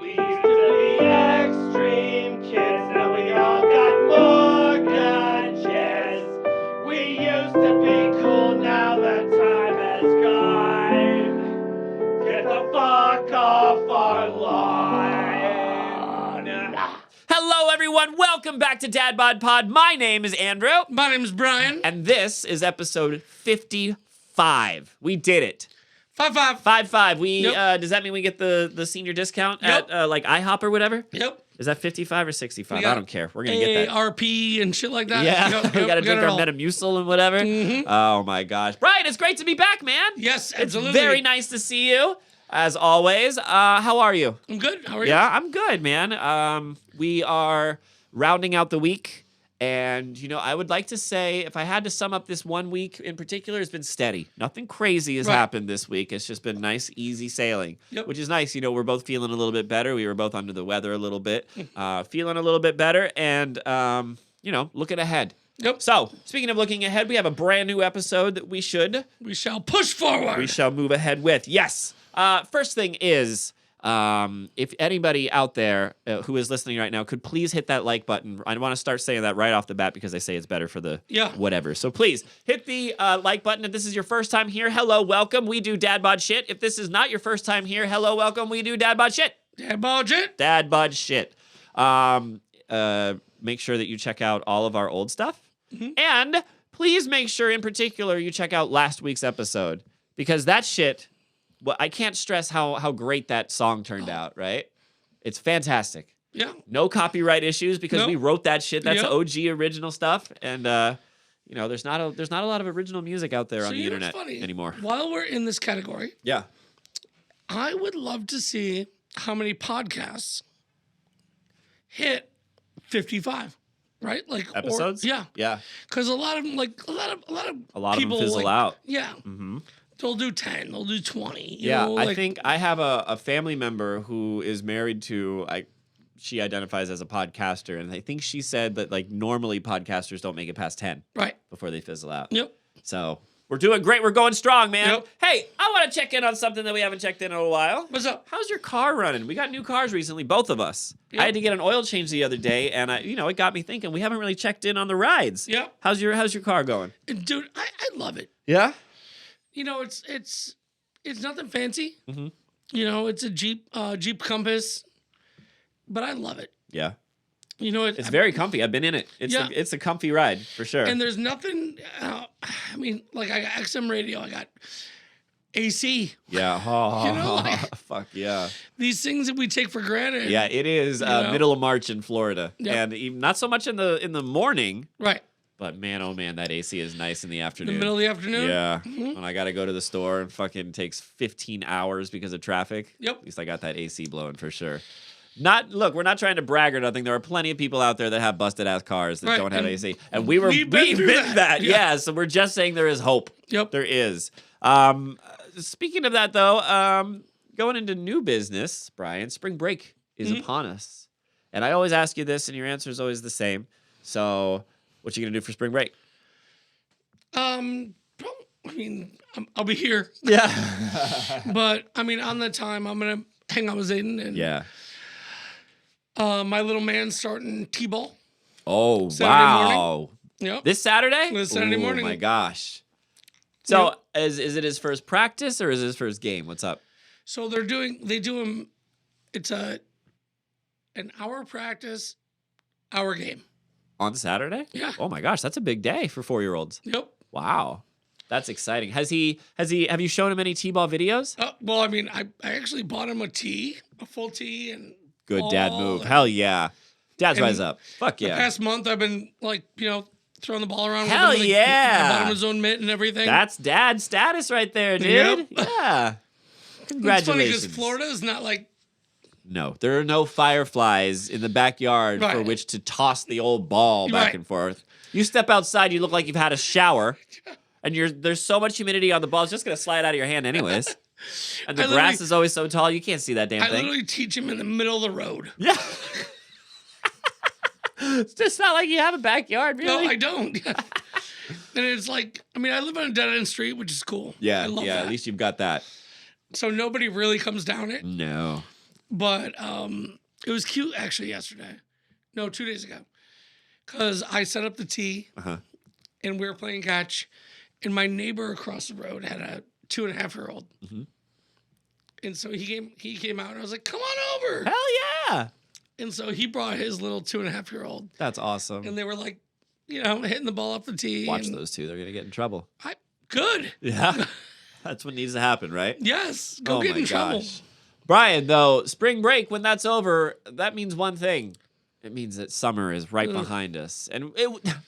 We used to be extreme kids, now we all got mortgages. We used to be cool, now that time has gone. Get the fuck off our lawn. Hello, everyone. Welcome back to DadBodPod. My name is Andrew. My name is Brian. And this is episode 55. We did it. 5-5. 5-5. We Yep. does that mean we get the senior discount Yep. at like IHOP or whatever? Yep. Is that 55 or 65? We got I don't care. We're gonna get that. AARP and shit like that. Yeah, Yep, we yep, gotta we drink got our it all. Metamucil and whatever. Mhm. Oh my gosh, Brian, it's great to be back, man. Yes, It's absolutely. very nice to see you, as always. How are you? I'm good. How are you? Yeah, I'm good, man. We are rounding out the week. And, you know, I would like to say, if I had to sum up this one week in particular, it's been steady. Nothing crazy has Right. happened this week. It's just been nice, easy sailing, Yep. which is nice. You know, we're both feeling a little bit better. We were both under the weather a little bit, feeling a little bit better, and, you know, looking ahead. Yep. So, speaking of looking ahead, we have a brand new episode that we shall push forward. move ahead with. Yes. First thing is, if anybody out there who is listening right now could please hit that like button. I want to start saying that right off the bat because they say it's better for the whatever. So please hit the like button. If this is your first time here, hello, welcome. We do DadBod shit. If this is not your first time here, hello, welcome. We do DadBod shit. DadBod shit. DadBod shit. Make sure that you check out all of our old stuff. Mm-hmm. And please make sure in particular you check out last week's episode because that shit, well, I can't stress how great that song turned out, right? It's fantastic. Yeah. No copyright issues because Nope. we wrote that shit. That's Yep. OG original stuff. And you know, there's not a lot of original music out there on the you know internet what's funny? anymore. While we're in this category, Yeah. I would love to see how many podcasts hit 55. Right? Like Episodes? yeah. Yeah. Because a lot of them, like a lot of people them fizzle like, out. Yeah. Mm-hmm. They'll do 10. They'll do 20. You Yeah, know, I like- think I have a family member who is married to, she identifies as a podcaster, and I think she said that, like, normally podcasters don't make it past 10 Right. before they fizzle out. Yep. So we're doing great. We're going strong, man. Yep. Hey, I want to check in on something that we haven't checked in a while. What's up? How's your car running? We got new cars recently, both of us. Yep. I had to get an oil change the other day, and it got me thinking. We haven't really checked in on the rides. Yep. How's your car going? Dude, I love it. Yeah. You know, it's nothing fancy. Mhm. You know, it's a Jeep Compass, but I love it. Yeah. You know, It's very comfy. I've been in it. It's a comfy ride for sure. and there's nothing. I mean, like I got XM radio, I got AC. Yeah. Oh, You know, like- fuck yeah. These things that we take for granted. Yeah, it is know? middle of March in Florida, Yep. and even, not so much in the morning, Right. but man, oh man, that AC is nice in the In afternoon. the middle of the afternoon. Yeah, Mhm. when I gotta go to the store and fucking takes 15 hours because of traffic. Yep. At least I got that AC blowing for sure. Look, we're not trying to brag or nothing. There are plenty of people out there that have busted ass cars that Right, don't have and AC, and we've we've been through been that. Yeah. Yeah. So we're just saying there is hope. Yep. There is. Speaking of that, though, going into new business, Brian, spring break is Mm-hmm. upon us. And I always ask you this, and your answer is always the same. So, what you going to do for spring break? I mean, I'll be here, Yeah. but I mean, on the time, I'm gonna hang out with Zayden and Yeah. my little man's starting t-ball. Oh, Saturday wow. Yep. This Saturday? This Saturday morning. Oh, my gosh. So, is it his first practice or is it his first game? What's up? So they do them. It's an hour practice, hour game. On Saturday? Yeah. Oh, my gosh. That's a big day for 4-year-olds. Yep. Wow. That's exciting. Have you shown him any T-ball videos? Well, I mean, I actually bought him a full tee, and Good dad ball, move. and Hell yeah. Dad's And rise up. Fuck The yeah. past month, I've been throwing the ball around. Hell with him, yeah. I bought him his own mitt and everything. That's dad status right there, dude. Yep. Yeah. It's funny Congratulations. because Florida is not like No, there are no fireflies in the backyard for Right. which to toss the old ball back Right. and forth. You step outside, you look like you've had a shower, and there's so much humidity on the ball, it's just going to slide out of your hand anyways. And the I grass literally- is always so tall, you can't see that damn I thing. literally teach him in the middle of the road. Yeah. It's just not like you have a backyard, really. No, I don't. And it's like, I mean, I live on a dead end street, which is cool. Yeah, I love yeah. that. At least you've got that. So nobody really comes down it. No. But it was cute actually yesterday. No, 2 days ago. Because I set up the tee and we were playing catch. And my neighbor across the road had a 2.5-year-old. Mm-hmm. And so he came out and I was like, come on over. Hell yeah. And so he brought his little 2.5-year-old. That's awesome. And they were like, hitting the ball off the tee. Watch those two. They're going to get in trouble. Good. Yeah. That's what needs to happen, right? Yes. Go get in trouble. Brian, though, spring break, when that's over, that means one thing. It means that summer is right behind us. And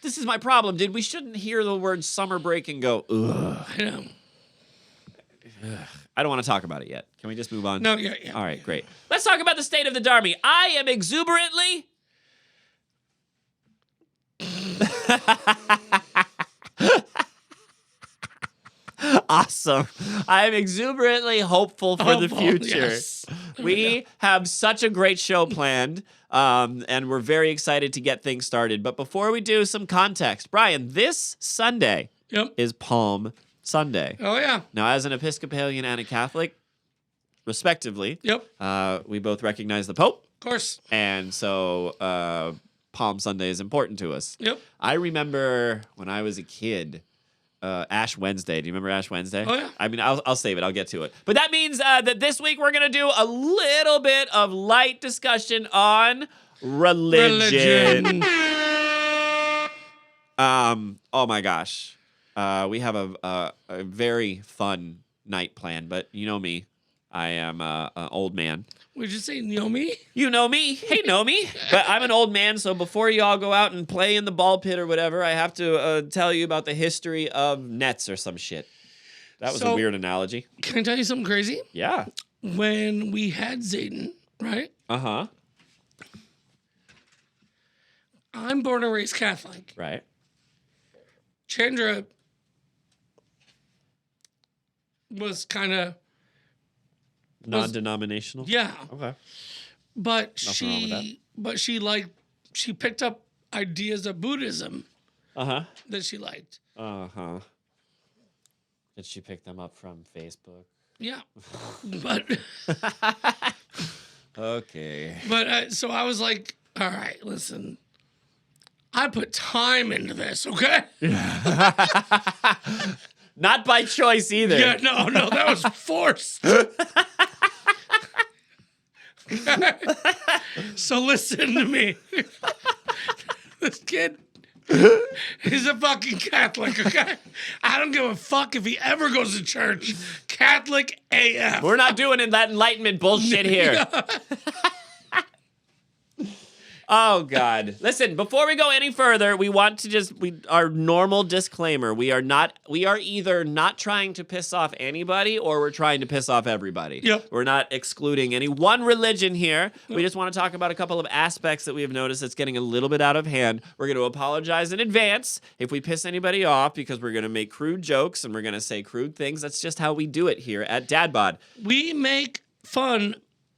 this is my problem, dude. We shouldn't hear the word summer break and go, ugh. I know. I don't want to talk about it yet. Can we just move on? No, yeah. All right, great. Let's talk about the state of the Darmy. I am exuberantly... Awesome. I am exuberantly hopeful for the future. Yes. We have such a great show planned, and we're very excited to get things started. But before we do, some context. Brian, this Sunday is Palm Sunday. Oh, yeah. Now, as an Episcopalian and a Catholic, respectively, we both recognize the Pope. Of course. And so Palm Sunday is important to us. Yep. I remember when I was a kid, Ash Wednesday. Do you remember Ash Wednesday? Oh, yeah. I mean, I'll save it. I'll get to it. But that means that this week we're going to do a little bit of light discussion on religion. Oh, my gosh. We have a very fun night planned, but you know me. I am an old man. Would you say know me? You know me. Hey, know me. But I'm an old man, so before you all go out and play in the ball pit or whatever, I have to tell you about the history of nets or some shit. That was a weird analogy. Can I tell you something crazy? Yeah. When we had Zayden, right? Uh-huh. I'm born and raised Catholic. Right. Chandra was kind of... Non-denominational? Yeah. Okay. But Nothing wrong with that. she picked up ideas of Buddhism that she liked. Uh-huh. Did she pick them up from Facebook? Yeah. But okay. But so I was like, all right, listen. I put time into this, okay? Not by choice either. Yeah, no, that was forced. So listen to me. This kid is a fucking Catholic, okay? I don't give a fuck if he ever goes to church. Catholic AF. We're not doing that Enlightenment bullshit here. Oh, God. Listen, before we go any further, we want to our normal disclaimer. We are either not trying to piss off anybody or we're trying to piss off everybody. Yep. We're not excluding any one religion here. We just want to talk about a couple of aspects that we have noticed that's getting a little bit out of hand. We're going to apologize in advance if we piss anybody off because we're going to make crude jokes and we're going to say crude things. That's just how we do it here at DadBod. We make fun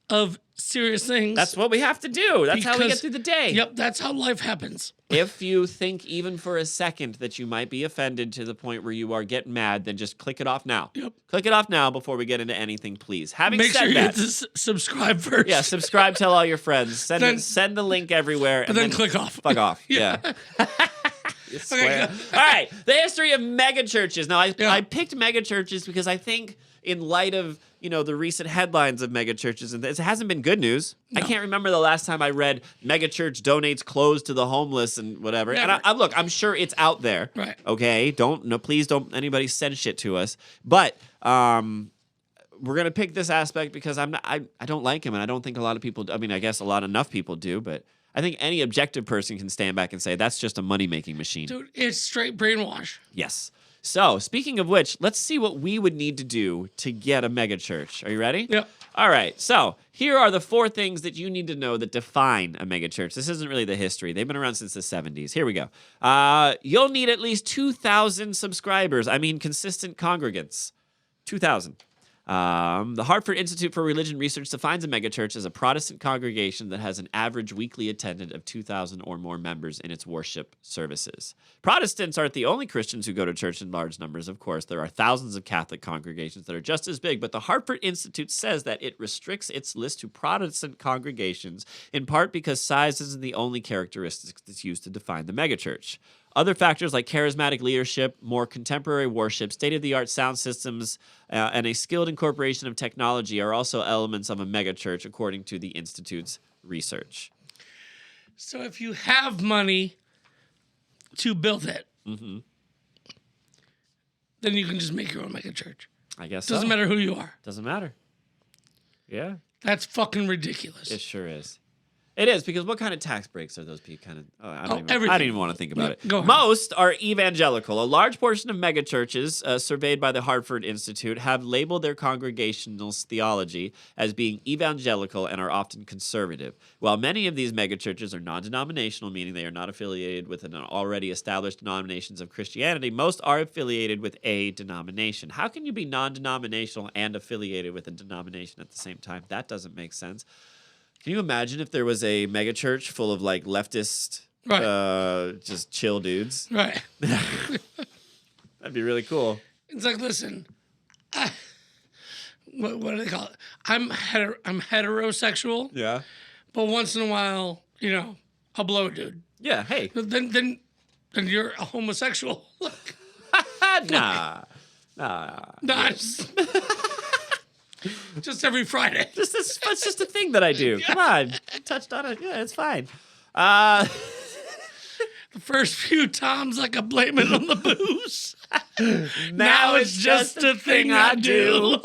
of serious things. That's what we have to do. That's how we get through the day. Yep, that's how life happens. If you think even for a second that you might be offended to the point where you are getting mad, then just click it off now. Yep. Click it off now before we get into anything, please. Having Make said sure you that, hit the subscribe first. yeah, subscribe, tell all your friends, send the link everywhere, and then click off. Fuck off. Yeah. You swear. All right, the history of megachurches. Now, I picked megachurches because I think in light of the recent headlines of megachurches, and it hasn't been good news. No. I can't remember the last time I read megachurch donates clothes to the homeless and whatever. Never. And look, I'm sure it's out there. Right. Okay. Please don't anybody send shit to us. But we're gonna pick this aspect because I don't like him, and I don't think a lot of people. I mean, I guess enough people do, but I think any objective person can stand back and say that's just a money-making machine. Dude, it's straight brainwash. Yes. So, speaking of which, let's see what we would need to do to get a megachurch. Are you ready? Yep. All right. So, here are the 4 things that you need to know that define a megachurch. This isn't really the history. They've been around since the 70s. Here we go. You'll need at least 2,000 subscribers. I mean, consistent congregants. 2,000. The Hartford Institute for Religion Research defines a megachurch as a Protestant congregation that has an average weekly attendance of 2,000 or more members in its worship services. Protestants aren't the only Christians who go to church in large numbers, of course. There are thousands of Catholic congregations that are just as big, but the Hartford Institute says that it restricts its list to Protestant congregations, in part because size isn't the only characteristic that's used to define the megachurch. Other factors like charismatic leadership, more contemporary worship, state-of-the-art sound systems, and a skilled incorporation of technology are also elements of a megachurch, according to the Institute's research. So if you have money to build it, then you can just make your own megachurch. I guess Doesn't matter who you are. Doesn't matter. Yeah. That's fucking ridiculous. It sure is. It is, because what kind of tax breaks are those people kind of... I don't even want to think about it. Go ahead. Most are evangelical. A large portion of megachurches surveyed by the Hartford Institute have labeled their congregational theology as being evangelical and are often conservative. While many of these megachurches are non-denominational, meaning they are not affiliated with an already established denominations of Christianity, most are affiliated with a denomination. How can you be non-denominational and affiliated with a denomination at the same time? That doesn't make sense. Can you imagine if there was a megachurch full of like leftist, just chill dudes? Right. That'd be really cool. It's like, listen, what do they call it? I'm heterosexual. Yeah. But once in a while, I'll blow a dude. Yeah. Hey. Then you're a homosexual. Nah. Just every Friday. It's just a thing that I do. Come on. I touched on it. Yeah, it's fine. The first few times I could blame it on the booze. Now it's just a thing I do.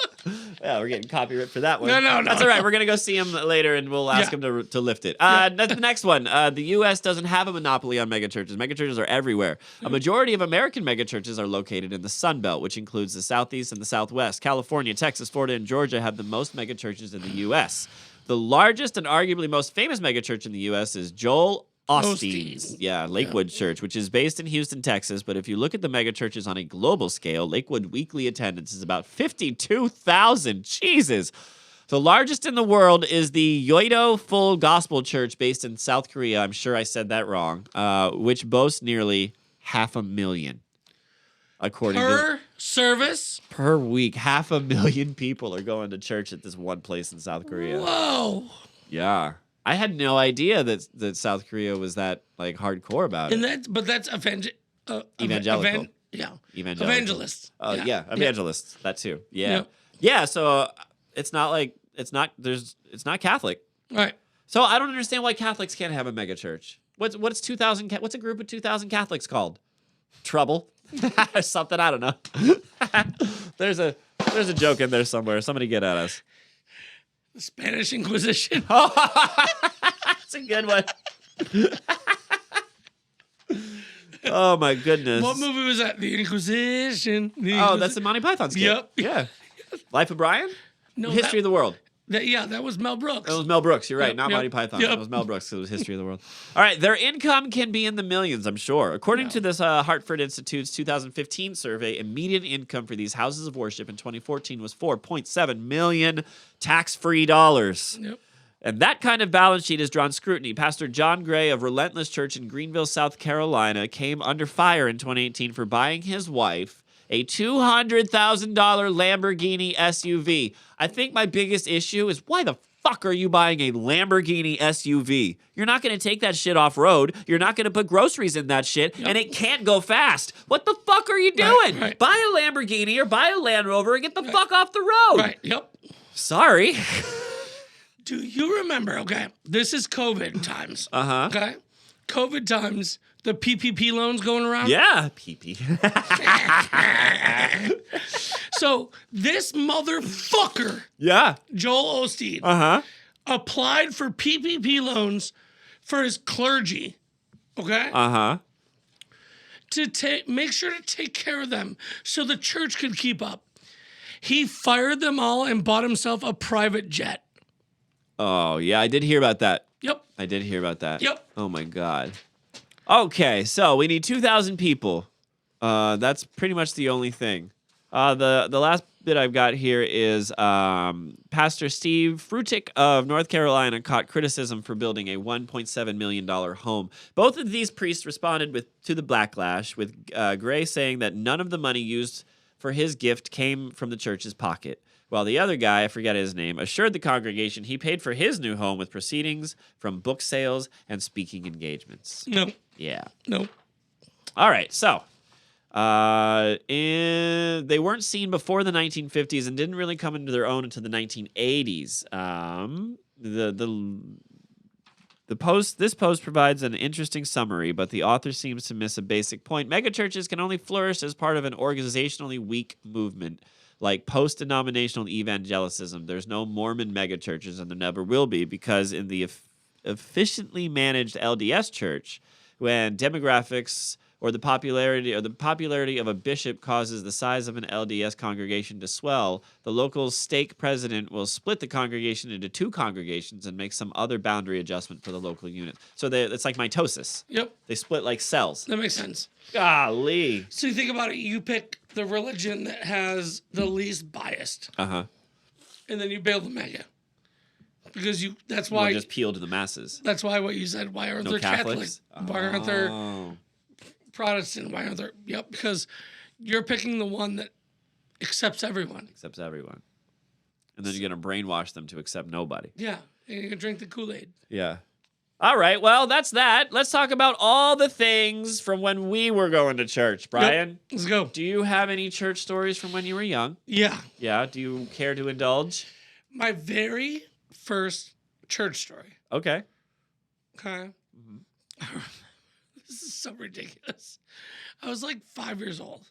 Yeah, we're getting copyright for that one. No. That's all right. We're going to go see him later, and we'll ask him to lift it. That's the next one. The U.S. doesn't have a monopoly on megachurches. Megachurches are everywhere. A majority of American megachurches are located in the Sun Belt, which includes the Southeast and the Southwest. California, Texas, Florida, and Georgia have the most megachurches in the U.S. The largest and arguably most famous megachurch in the U.S. is Joel Osteen's, Lakewood Church, which is based in Houston, Texas. But if you look at the megachurches on a global scale, Lakewood weekly attendance is about 52,000. Jesus. The largest in the world is the Yoido Full Gospel Church based in South Korea. I'm sure I said that wrong, which boasts nearly 500,000. Per service? Per week. 500,000 people are going to church at this one place in South Korea. Whoa. Yeah. I had no idea that South Korea was that like hardcore about it. And that's evangelical. Evangelical. Evangelists. Evangelists. That too. Yeah. Yep. Yeah. So it's not Catholic. Right. So I don't understand why Catholics can't have a megachurch. What's 2,000? What's a group of 2,000 Catholics called? Trouble. Something, I don't know. There's a joke in there somewhere. Somebody get at us. The Spanish Inquisition. That's a good one. Oh my goodness. What movie was that? The Inquisition. That's the Monty Python skit. Yep. Yeah. Life of Brian? No, History of the World. That was Mel Brooks. That was Mel Brooks. You're right. Not Yep. Monty Python. Yep. That was Mel Brooks. It was History of the World. All right. Their income can be in the millions, I'm sure. According to this Hartford Institute's 2015 survey, median income for these houses of worship in 2014 was $4.7 million tax-free dollars. Yep. And that kind of balance sheet has drawn scrutiny. Pastor John Gray of Relentless Church in Greenville, South Carolina, came under fire in 2018 for buying his wife a $200,000 Lamborghini SUV. I think my biggest issue is, why the fuck are you buying a Lamborghini SUV? You're not going to take that shit off-road. You're not going to put groceries in that shit, and it can't go fast. What the fuck are you doing? Right. Buy a Lamborghini or buy a Land Rover and get the fuck off the road. Right, yep. Sorry. Do you remember, okay, this is COVID times. Uh-huh. Okay? COVID times, the PPP loans going around. Yeah, PP. So this motherfucker, Joel Osteen, applied for PPP loans for his clergy, okay? To make sure to take care of them so the church could keep up. He fired them all and bought himself a private jet. Oh, yeah, I did hear about that. Yep. I did hear about that. Yep. Oh, my God. Okay, so we need 2,000 people. That's pretty much the only thing. The that I've got here is Pastor Steve Frutik of North Carolina caught criticism for building a $1.7 million home. Both of these priests responded to the backlash, with Gray saying that none of the money used for his gift came from the church's pocket, while the other guy, I forget his name, assured the congregation he paid for his new home with proceedings from book sales and speaking engagements. No. Yeah. No. All right, so... they weren't seen before the 1950s and didn't really come into their own until the 1980s. This post provides an interesting summary, but the author seems to miss a basic point. Megachurches can only flourish as part of an organizationally weak movement, like post-denominational evangelicism. There's no Mormon megachurches, and there never will be, because in the efficiently managed LDS church, when demographics or the popularity of a bishop causes the size of an LDS congregation to swell, the local stake president will split the congregation into two congregations and make some other boundary adjustment for the local unit. So it's like mitosis. Yep. They split like cells. That makes sense. Golly. So you think about it, you pick the religion that has the least biased. Uh-huh. And then you build the mega. Because that's why... You'll just appeal to the masses. That's why what you said, why aren't there Catholics? Catholic? Why aren't there Protestant? Why aren't there... Yep, because you're picking the one that accepts everyone. Accepts everyone. And then you're going to brainwash them to accept nobody. Yeah, and you can drink the Kool-Aid. Yeah. All right, well, that's that. Let's talk about all the things from when we were going to church. Brian? Yep. Let's go. Do you have any church stories from when you were young? Yeah. Yeah, do you care to indulge? My very first church story. Okay. Okay. Mm-hmm. This is so ridiculous. I was like 5 years old,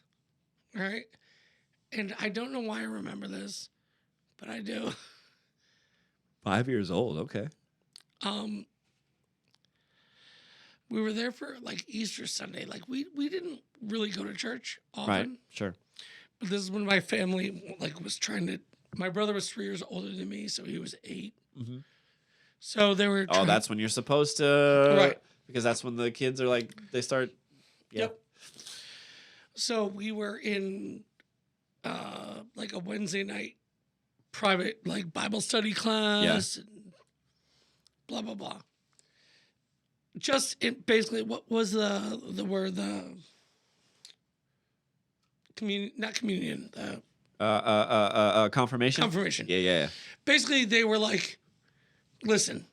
right? And I don't know why I remember this, but I do. 5 years old, okay. We were there for like Easter Sunday. Like we didn't really go to church often. Right, sure. But this is when my family was trying to. My brother was 3 years older than me, so he was 8. Mm-hmm. So they were. Oh, that's when you're supposed to. Right. Because that's when the kids are like they start. Yeah. Yep. So we were in like a Wednesday night private like Bible study class. Yeah. And blah blah blah. Just basically, what was the word? Not communion. Confirmation. Confirmation. Yeah. Basically, they were like, "Listen,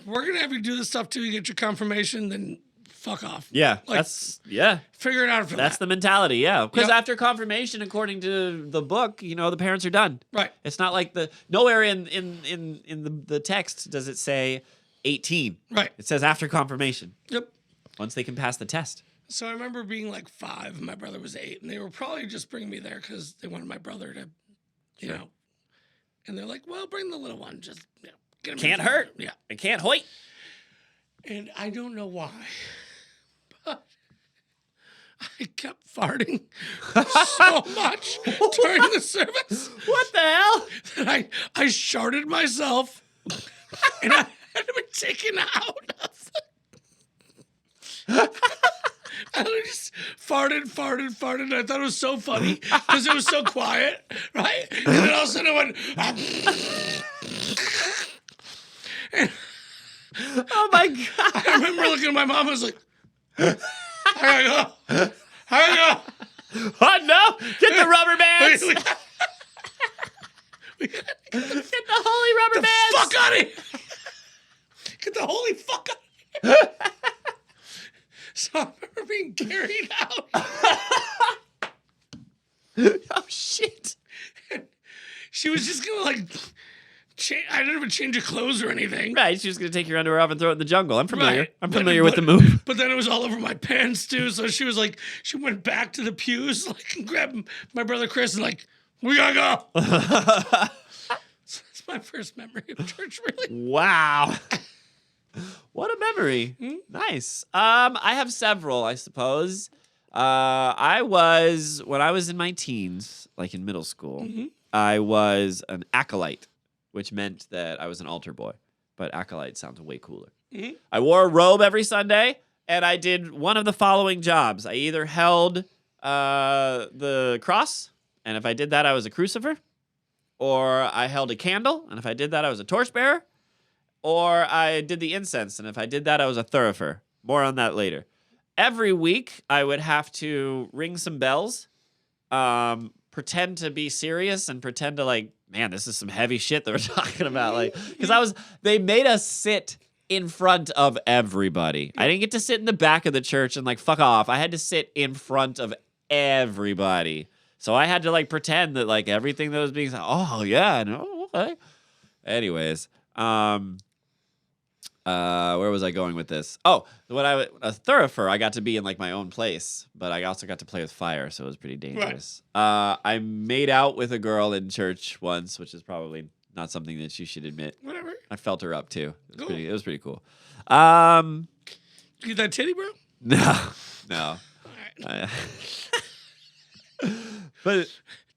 we're gonna have you do this stuff till you get your confirmation. Then fuck off." Yeah, like, figure it out. That's the mentality. Yeah, because after confirmation, according to the book, the parents are done. Right. It's not like nowhere in the text does it say 18. Right. It says after confirmation. Yep. Once they can pass the test. So I remember being like 5, and my brother was 8, and they were probably just bringing me there because they wanted my brother to, you know. And they're like, "Well, bring the little one. Just get him." Can't hurt. Yeah. It can't hoit. And I don't know why, but I kept farting so much during the service. What the hell? That I sharted myself, and I had to be taken out. I just farted. I thought it was so funny because it was so quiet, right? And then all of a sudden I went. And oh my God. I remember looking at my mom. I was like, "Here I go. Oh no! Get the rubber bands. Get the holy rubber bands. Fuck out of here. Get the holy fuck out of here." So I remember being carried out. Oh shit! And she was just gonna like. I didn't even change of clothes or anything. Right, she was gonna take your underwear off and throw it in the jungle. I'm familiar. Right. I'm familiar with the move. But then it was all over my pants too. So she was like, she went back to the pews, like, and grabbed my brother Chris and like, "We gotta go." So that's my first memory of church. Really. Wow. What a memory. Nice. I have several, I suppose. When I was in my teens, like in middle school, I was an acolyte, which meant that I was an altar boy. But acolyte sounds way cooler. I wore a robe every Sunday, and I did one of the following jobs. I either held the cross, and if I did that, I was a crucifer. Or I held a candle, and if I did that, I was a torchbearer. Or I did the incense, and if I did that, I was a thurifer. More on that later. Every week, I would have to ring some bells, pretend to be serious, and pretend to like, man, this is some heavy shit that we're talking about. Like, because they made us sit in front of everybody. I didn't get to sit in the back of the church and like, fuck off. I had to sit in front of everybody. So I had to like pretend that like everything that was being said, oh yeah, no, okay. Anyways, where was I going with this? Oh, a thurifer, I got to be in like my own place, but I also got to play with fire, so it was pretty dangerous. Right. I made out with a girl in church once, which is probably not something that you should admit. Whatever. I felt her up too. It was pretty cool. You get that titty, bro? No. All right. But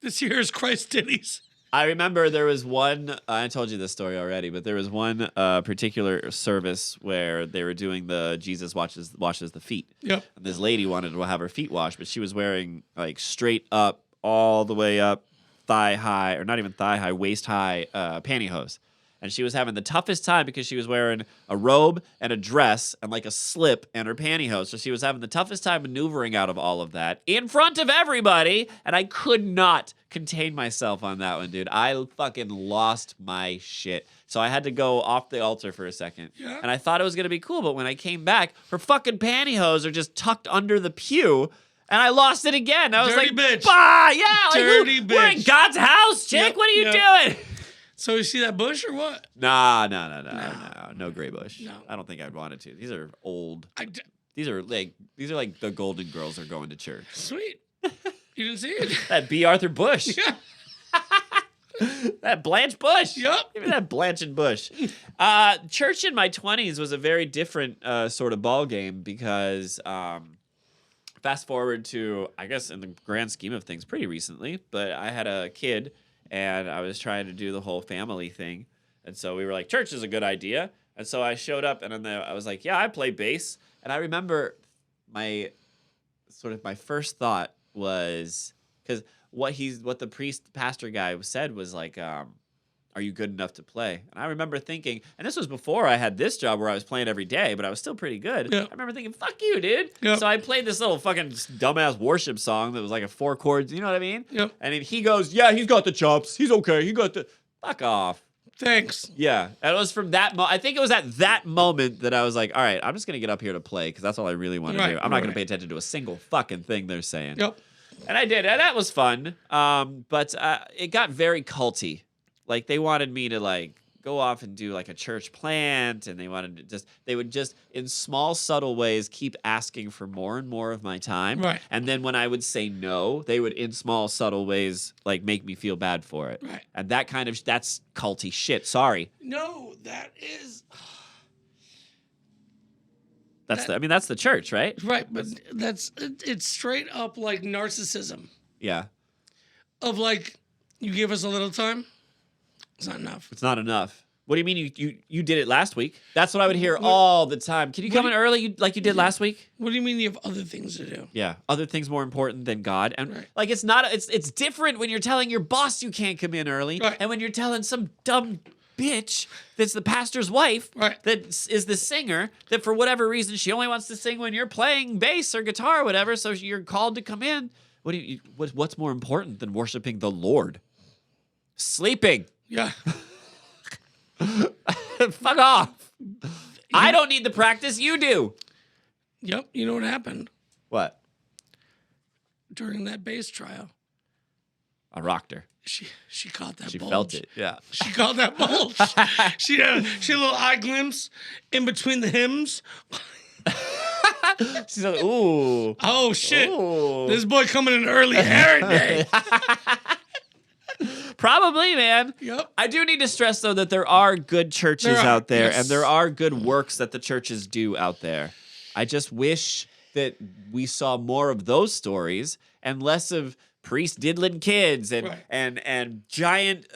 this year is Christ titties. I remember there was one, I told you this story already, but there was one particular service where they were doing the Jesus washes the feet. Yep. And this lady wanted to have her feet washed, but she was wearing like straight up, all the way up, thigh high, or not even thigh high, waist high pantyhose. And she was having the toughest time because she was wearing a robe and a dress and like a slip and her pantyhose. So she was having the toughest time maneuvering out of all of that in front of everybody. And I could not contain myself on that one, dude. I fucking lost my shit. So I had to go off the altar for a second. Yeah. And I thought it was going to be cool. But when I came back, her fucking pantyhose are just tucked under the pew. And I lost it again. I was Dirty like, bitch. bah, yeah. Like, Dirty bitch. We're in God's house, chick. Yep, What are you doing? So you see that bush or what? No gray bush. No. I don't think I'd want it to. These are old. These are like the Golden Girls are going to church. Sweet. You didn't see it? That B. Arthur Bush. Yeah. That Blanche Bush. Yep. Give me that Blanche and Bush. Church in my 20s was a very different sort of ball game because fast forward to, I guess in the grand scheme of things, pretty recently, but I had a kid. And I was trying to do the whole family thing. And so we were like, church is a good idea. And so I showed up and I was like, yeah, I play bass. And I remember my first thought was, because what the pastor guy said was like, are you good enough to play? And I remember thinking, and this was before I had this job where I was playing every day, but I was still pretty good. Yeah. I remember thinking, fuck you, dude. Yep. So I played this little fucking dumbass worship song that was like a 4 chords, you know what I mean? Yep. And he goes, yeah, he's got the chops. He's okay. He got the... Fuck off. Thanks. Yeah. And it was from that I think it was at that moment that I was like, all right, I'm just going to get up here to play because that's all I really want to do. I'm not going to pay attention to a single fucking thing they're saying. Yep. And I did. And that was fun. But it got very culty. Like they wanted me to like go off and do like a church plant, and they would just in small subtle ways keep asking for more and more of my time. Right. And then when I would say no, they would in small subtle ways like make me feel bad for it. Right. And that's culty shit. Sorry. No, that is That's the church, right? right, but it's straight up like narcissism. Yeah. Of like, you give us a little time. It's not enough. It's not enough. What do you mean you did it last week? That's what I would hear all the time. Can you come in early like you did last week? What do you mean you have other things to do? Yeah, other things more important than God. And Right. like it's different when you're telling your boss you can't come in early, Right. and when you're telling some dumb bitch that's the pastor's wife, Right. that is the singer, that for whatever reason she only wants to sing when you're playing bass or guitar or whatever, so you're called to come in. What's more important than worshiping the Lord? Sleeping. Yeah. Fuck off. I don't need the practice, you do. Yep. You know what happened What? during that bass trial? I rocked her. She caught that She bulge. felt it. Yeah. She caught that bulge. she had a little eye glimpse in between the hymns. She's like, ooh. Oh shit. Ooh. This boy coming in early every day. Probably, man. Yep. I do need to stress, though, that there are good churches out there, yes. and there are good works that the churches do out there. I just wish that we saw more of those stories and less of priests diddling kids and Right. and giant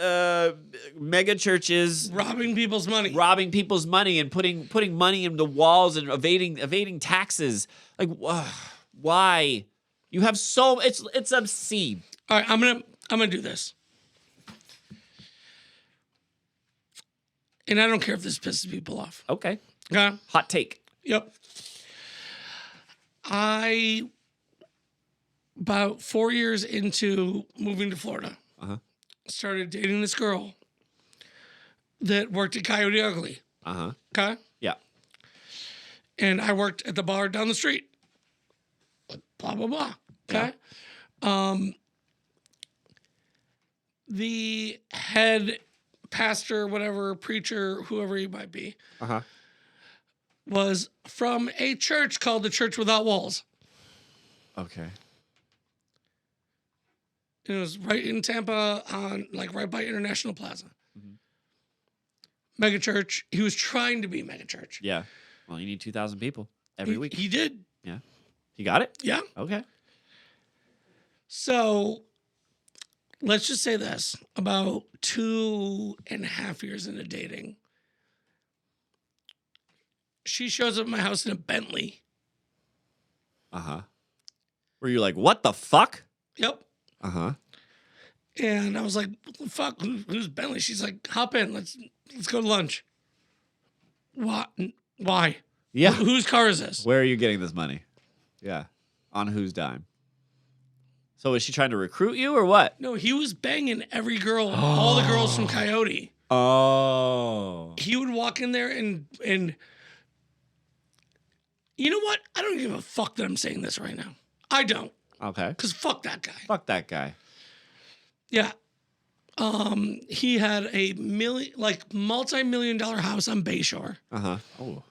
mega churches Robbing people's money. robbing people's money and putting money into walls and evading taxes. Like, why? You have it's obscene. All right, I'm gonna do this. And I don't care if this pisses people off. Okay. Okay. Hot take. Yep. About 4 years into moving to Florida, started dating this girl that worked at Coyote Ugly. Okay. Yeah. And I worked at the bar down the street. Blah blah blah. Okay. Yeah. The head pastor, whatever, preacher, whoever he might be, was from a church called the Church Without Walls. Okay. It was right in Tampa, right by International Plaza. Mega church. He was trying to be mega church. Yeah. Well, you need 2,000 people every week. He did. Yeah. You got it? Yeah. Okay. So let's just say this. About 2.5 years into dating, she shows up at my house in a Bentley. Were you like, what the fuck? Yep. And I was like, what the fuck? Who's Bentley? She's like, hop in. Let's go to lunch. What? Why? Yeah. Whose car is this? Where are you getting this money? Yeah. On whose dime? So is she trying to recruit you or what? No, he was banging every girl, all the girls from Coyote. Oh. He would walk in there and you know what? I don't give a fuck that I'm saying this right now. I don't. Okay. Because fuck that guy. Fuck that guy. Yeah. He had a multi-million-dollar house on Bayshore. Oh.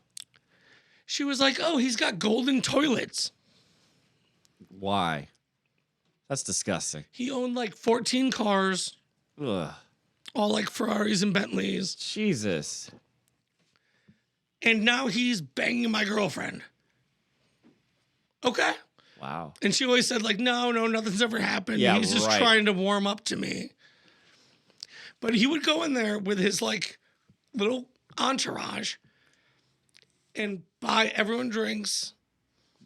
She was like, oh, he's got golden toilets. Why? That's disgusting. He owned like 14 cars. Ugh. All like Ferraris and Bentleys. Jesus. And now he's banging my girlfriend. Okay. Wow. And she always said, like, no, nothing's ever happened. Yeah, he's just trying to warm up to me. But he would go in there with his, like, little entourage and buy everyone drinks.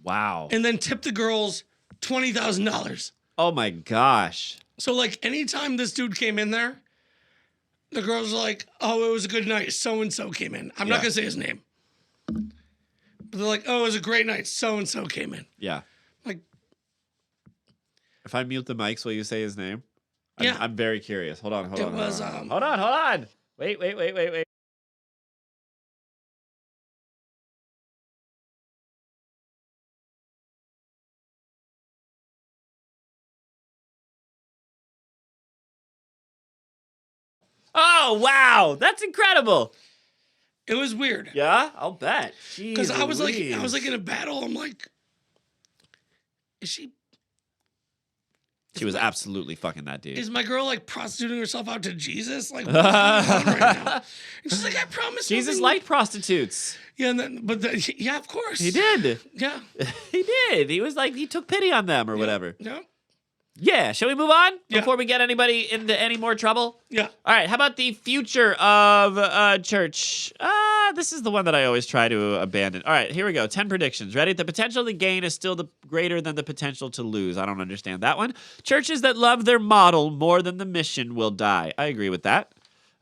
Wow. And then tip the girls $20,000. Oh, my gosh. So, like, anytime this dude came in there, the girls were like, oh, it was a good night. So-and-so came in. I'm not going to say his name. But they're like, oh, it was a great night. So-and-so came in. Yeah. Like, if I mute the mics, will you say his name? Yeah. I'm very curious. Hold on. Hold on. Wait. Oh, wow. That's incredible. It was weird. Yeah, I'll bet. Because I was like in a battle. I'm like, is she? She was absolutely fucking that dude. Is my girl like prostituting herself out to Jesus? Like, what's going on right now? And she's like, I promise. Jesus liked prostitutes. Yeah, yeah, of course. He did. Yeah. He did. He was like, he took pity on them or whatever. Yeah. Yeah. Shall we move on Yeah. before we get anybody into any more trouble? Yeah. All right. How about the future of church? This is the one that I always try to abandon. All right. Here we go. 10 predictions. Ready? The potential to gain is still greater than the potential to lose. I don't understand that one. Churches that love their model more than the mission will die. I agree with that.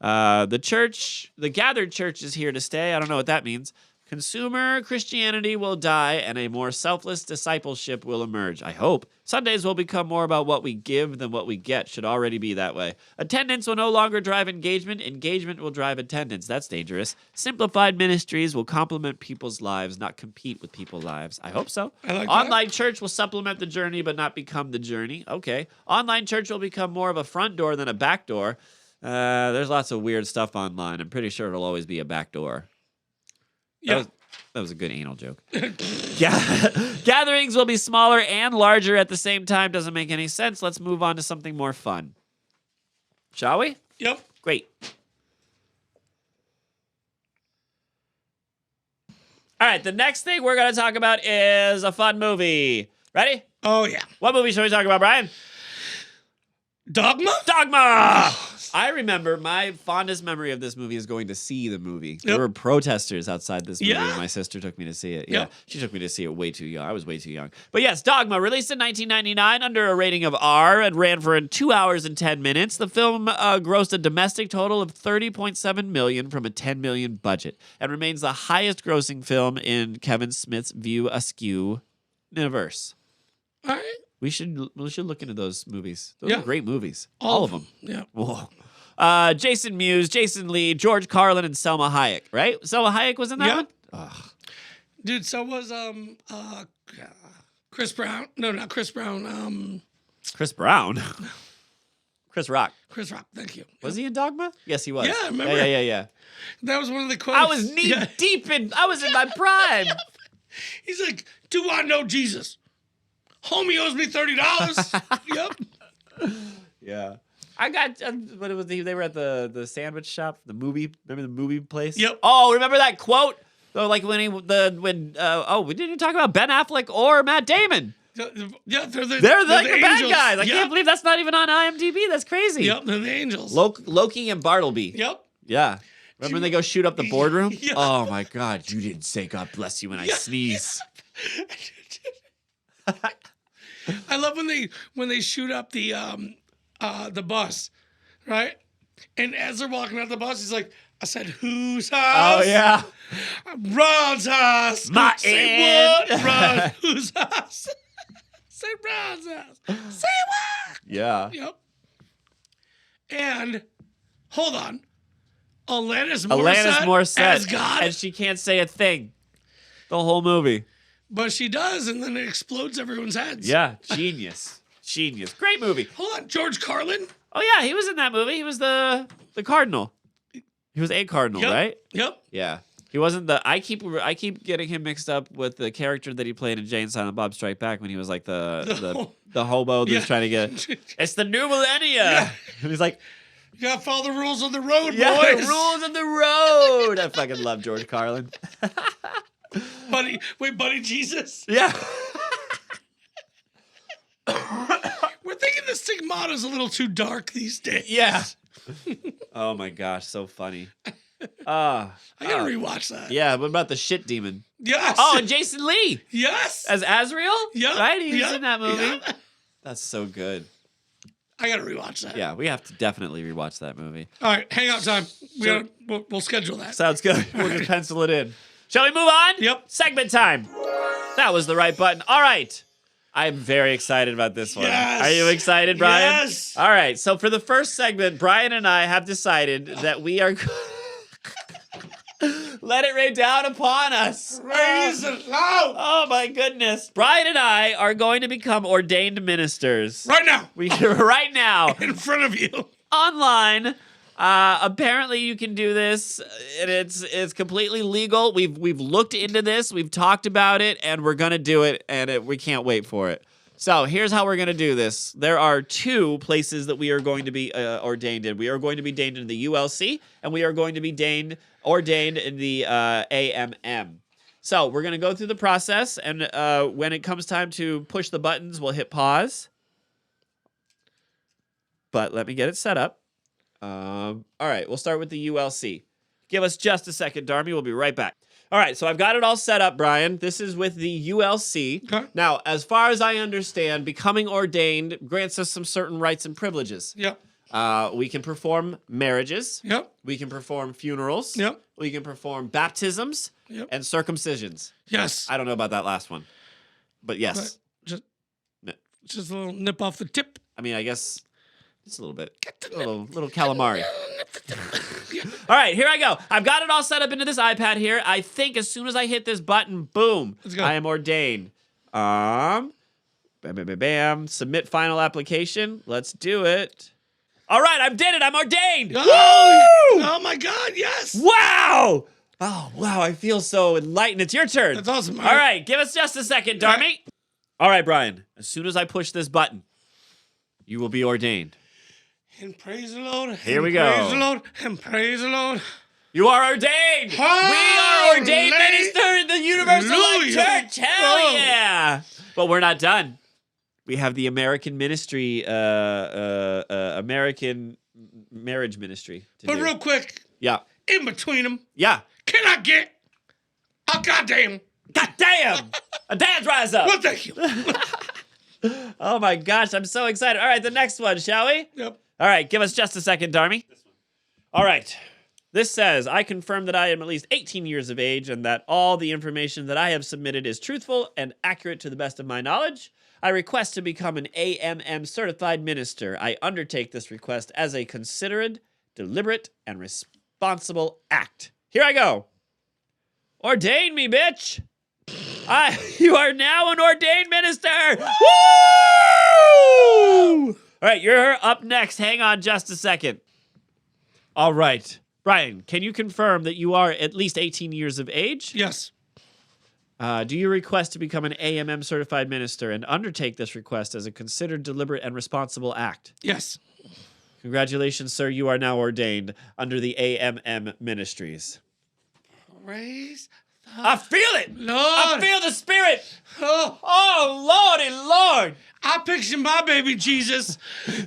The gathered church is here to stay. I don't know what that means. Consumer Christianity will die and a more selfless discipleship will emerge. I hope. Sundays will become more about what we give than what we get. Should already be that way. Attendance will no longer drive engagement. Engagement will drive attendance. That's dangerous. Simplified ministries will complement people's lives, not compete with people's lives. I hope so. I like Online church will supplement the journey, but not become the journey. Okay. Online church will become more of a front door than a back door. There's lots of weird stuff online. I'm pretty sure it'll always be a back door. Yeah. That was a good anal joke. Gatherings will be smaller and larger at the same time. Doesn't make any sense. Let's move on to something more fun. Shall we? Yep. Great. All right, the next thing we're going to talk about is a fun movie. Ready? Oh, yeah. What movie should we talk about, Brian? Dogma? Dogma! I remember my fondest memory of this movie is going to see the movie. There were protesters outside this movie. Yeah. My sister took me to see it. Yep. Yeah, she took me to see it way too young. I was way too young. But yes, Dogma, released in 1999 under a rating of R and ran for 2 hours and 10 minutes. The film grossed a domestic total of $30.7 million from a $10 million budget and remains the highest grossing film in Kevin Smith's View Askew universe. All right. We should look into those movies. Those Yeah. are great movies. All of them. Yeah. Whoa. Jason Mewes, Jason Lee, George Carlin, and Selma Hayek, right? Selma Hayek was in that Yeah. one? Ugh. Dude, so was Chris Brown. No, not Chris Brown. Chris Brown. Chris Rock. Chris Rock, thank you. Was he in Dogma? Yes, he was. Yeah, I remember. Yeah. That was one of the quotes. I was I was in my prime. He's like, do I know Jesus? Homie owes me $30. Yep. Yeah. I got what it was. They were at the sandwich shop, the movie. Remember the movie place? Yep. Oh, remember that quote? Oh, like we didn't talk about Ben Affleck or Matt Damon. Yeah, they're They're the like the bad angels. guys. I Yep. can't believe that's not even on IMDb. That's crazy. Yep, they're the angels. Loki and Bartleby. Yep. Yeah. Remember when they go shoot up the boardroom? Yeah. Oh my God! You didn't say God bless you when I sneeze. I love when they shoot up the bus, right? And as they're walking out the bus, he's like, "I said, whose house? Oh yeah. Ron's house. My Say aunt. what? Ron, whose house? Say Ron's house. Say what? Yeah. Yep. And hold on, Alanis Morissette as God, and she can't say a thing. The whole movie. but she does, and then it explodes everyone's heads. Yeah. Genius. Great movie. Hold on, George Carlin. Oh yeah, he was in that movie. He was the cardinal. He was a cardinal, Yep. right? Yep. Yeah. He wasn't the. I keep getting him mixed up with the character that he played in Jay and Silent Bob Strike Back when he was like the hobo that's Yeah. trying to get. It's the new millennia. Yeah. And he's like, You gotta follow the rules of the road, yeah, boys. rules of the road. I fucking love George Carlin. Buddy Jesus. Yeah. We're thinking the stigmata's a little too dark these days. Yeah. Oh my gosh, so funny. I gotta rewatch that. Yeah, what about the shit demon? Yes. Oh, and Jason Lee yes. as Azrael? Yeah. Right? He was Yeah. in that movie. Yeah. That's so good. I gotta rewatch that. Yeah, we have to definitely rewatch that movie. All right, hangout time. Sure. We'll schedule that. Sounds good. We'll just pencil it in. Shall we move on? Yep. Segment time. That was the right button. All right. I'm very excited about this one. Yes. Are you excited, Brian? Yes. All right. So for the first segment, Brian and I have decided that we are let it rain down upon us. Praise it loud. Oh my goodness. Brian and I are going to become ordained ministers. Right now. Right now. In front of you. Online. Apparently you can do this, and it's completely legal. We've looked into this, we've talked about it, and we're gonna do it, and we can't wait for it. So here's how we're gonna do this. There are 2 places that we are going to be ordained in. We are going to be ordained in the ULC, and we are going to be ordained in the AMM. So we're gonna go through the process, and when it comes time to push the buttons, we'll hit pause. But let me get it set up. All right, we'll start with the ULC. Give us just a second, Darby. We'll be right back. All right, so I've got it all set up, Brian. This is with the ULC. Okay. Now, as far as I understand, becoming ordained grants us some certain rights and privileges. Yep. We can perform marriages. Yep. We can perform funerals. Yep. We can perform baptisms Yep. and circumcisions. Yes. I don't know about that last one, but yes. But No. just a little nip off the tip. I mean, I guess just a little bit. A little calamari. All right, here I go. I've got it all set up into this iPad here. I think as soon as I hit this button, boom, Let's go. I am ordained. Bam, bam, bam, bam. Submit final application. Let's do it. All right, I did it. I'm ordained. Oh my God, yes. Wow. Oh, wow. I feel so enlightened. It's your turn. That's awesome. All right, give us just a second, Darby. All right, Brian. As soon as I push this button, you will be ordained. And praise the Lord. Here we Praise go. the Lord. And praise the Lord. You are ordained. We are ordained minister in the Universal Life Hallelujah. Church. Hell Oh. yeah. But we're not done. We have the American ministry, American marriage ministry to But do. real quick, Yeah. in between them, Yeah. can I get a goddamn? God damn! A dance rise up! Well, thank you. Oh my gosh, I'm so excited. All right, the next one, shall we? Yep. All right, give us just a second, Darmy. All right. This says, I confirm that I am at least 18 years of age and that all the information that I have submitted is truthful and accurate to the best of my knowledge. I request to become an AMM certified minister. I undertake this request as a considered, deliberate, and responsible act. Here I go. Ordain me, bitch. You are now an ordained minister. Woo! All right, you're up next. Hang on just a second. All right. Brian, can you confirm that you are at least 18 years of age? Yes. Do you request to become an AMM certified minister and undertake this request as a considered, deliberate, and responsible act? Yes. Congratulations, sir. You are now ordained under the AMM ministries. Praise I feel it. Lord. I feel the spirit. Oh, Lordy Lord. I picture my baby Jesus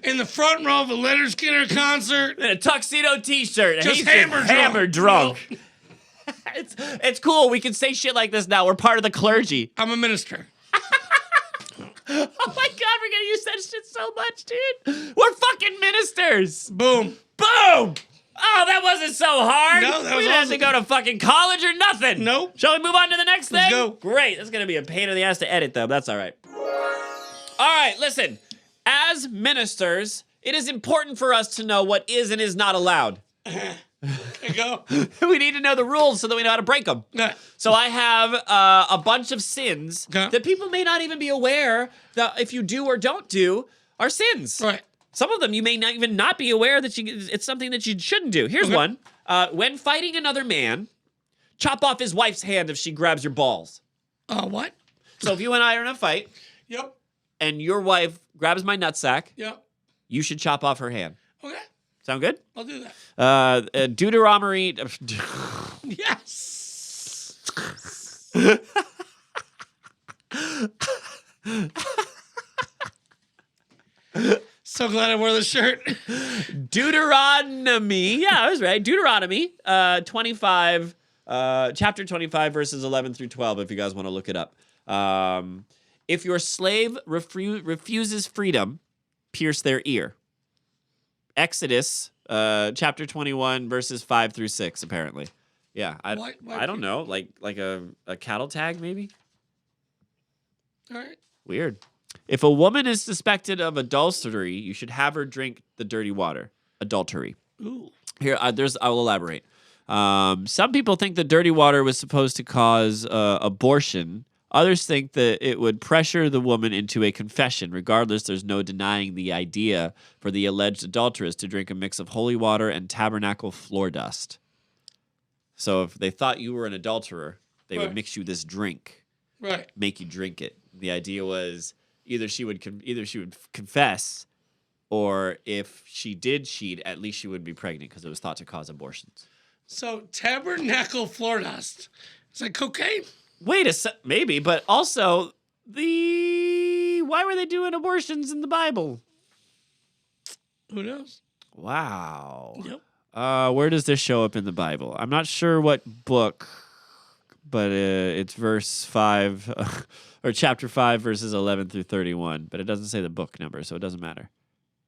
in the front row of a Leonard Skinner concert. In a tuxedo t-shirt. Just He's hammer drunk. It's cool. We can say shit like this now. We're part of the clergy. I'm a minister. Oh my God, we're gonna use that shit so much, dude. We're fucking ministers. Boom. Boom. Oh, that wasn't so hard. No, that was we didn't have awesome. to go to fucking college or nothing. Nope. Shall we move on to the next thing? Let's go. Great. That's gonna be a pain in the ass to edit, though. That's all right. All right, listen. As ministers, it is important for us to know what is and is not allowed. There you go. We need to know the rules so that we know how to break them. Yeah. So I have a bunch of sins Okay. that people may not even be aware that if you do or don't do are sins. Right. Some of them you may not even not be aware that it's something that you shouldn't do. Here's Okay. one. When fighting another man, chop off his wife's hand if she grabs your balls. What? So if you and I are in a fight Yep. and your wife grabs my nutsack, Yep. you should chop off her hand. Okay. Sound good? I'll do that. Deuteronomy. Yes. So glad I wore the shirt. Deuteronomy. Yeah, I was right. Deuteronomy 25, chapter 25, verses 11 through 12, if you guys want to look it up. If your slave refuses freedom, pierce their ear. Exodus chapter 21, verses 5 through 6, apparently. Yeah, Why I don't know. Like a cattle tag, maybe? All right. Weird. If a woman is suspected of adultery, you should have her drink the dirty water. Adultery. Ooh. Here, I'll elaborate. Some people think the dirty water was supposed to cause abortion. Others think that it would pressure the woman into a confession. Regardless, there's no denying the idea for the alleged adulteress to drink a mix of holy water and tabernacle floor dust. So if they thought you were an adulterer, they would Right. mix you this drink, Right. make you drink it. The idea was either she would confess, or if she did cheat, at least she would be pregnant because it was thought to cause abortions. So tabernacle floor dust. It's like cocaine. Wait a sec, maybe, but also why were they doing abortions in the Bible? Who knows? Wow. Yep. Where does this show up in the Bible? I'm not sure what book, but it's verse 5 or chapter 5, verses 11 through 31. But it doesn't say the book number, so it doesn't matter.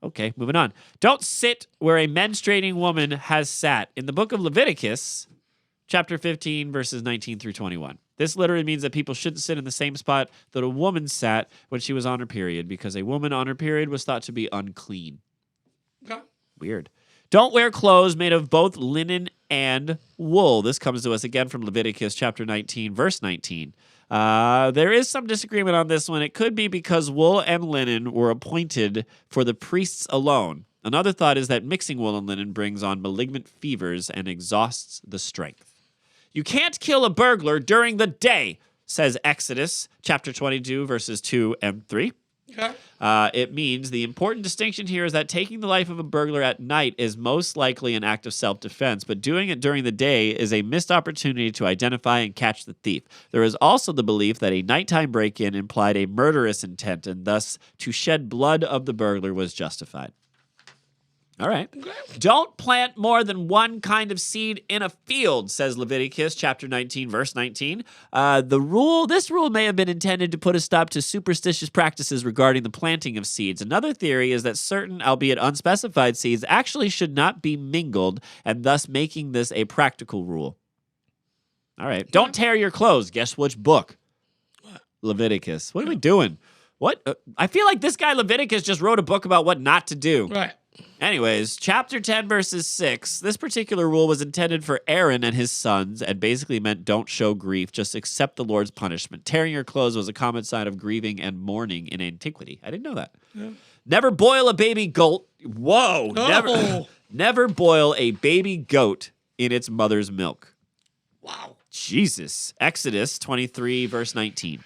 Okay, moving on. Don't sit where a menstruating woman has sat. In the book of Leviticus, chapter 15, verses 19 through 21. This literally means that people shouldn't sit in the same spot that a woman sat when she was on her period, because a woman on her period was thought to be unclean. Okay. Weird. Don't wear clothes made of both linen and wool. This comes to us again from Leviticus chapter 19, verse 19. There is some disagreement on this one. It could be because wool and linen were appointed for the priests alone. Another thought is that mixing wool and linen brings on malignant fevers and exhausts the strength. You can't kill a burglar during the day, says Exodus chapter 22, verses 2 and 3. Okay. It means the important distinction here is that taking the life of a burglar at night is most likely an act of self-defense, but doing it during the day is a missed opportunity to identify and catch the thief. There is also the belief that a nighttime break-in implied a murderous intent, and thus to shed blood of the burglar was justified. All right. Okay. Don't plant more than one kind of seed in a field, says Leviticus chapter 19, verse 19. This rule may have been intended to put a stop to superstitious practices regarding the planting of seeds. Another theory is that certain, albeit unspecified, seeds actually should not be mingled, and thus making this a practical rule. All right. Don't tear your clothes. Guess which book? What? Leviticus. What are we doing? What? I feel like this guy Leviticus just wrote a book about what not to do. Right. Anyways, chapter 10, verses 6. This particular rule was intended for Aaron and his sons and basically meant don't show grief, just accept the Lord's punishment. Tearing your clothes was a common sign of grieving and mourning in antiquity. I didn't know that. Yeah. Never boil a baby goat. Whoa. Oh. Never boil a baby goat in its mother's milk. Wow. Jesus. Exodus 23, verse 19.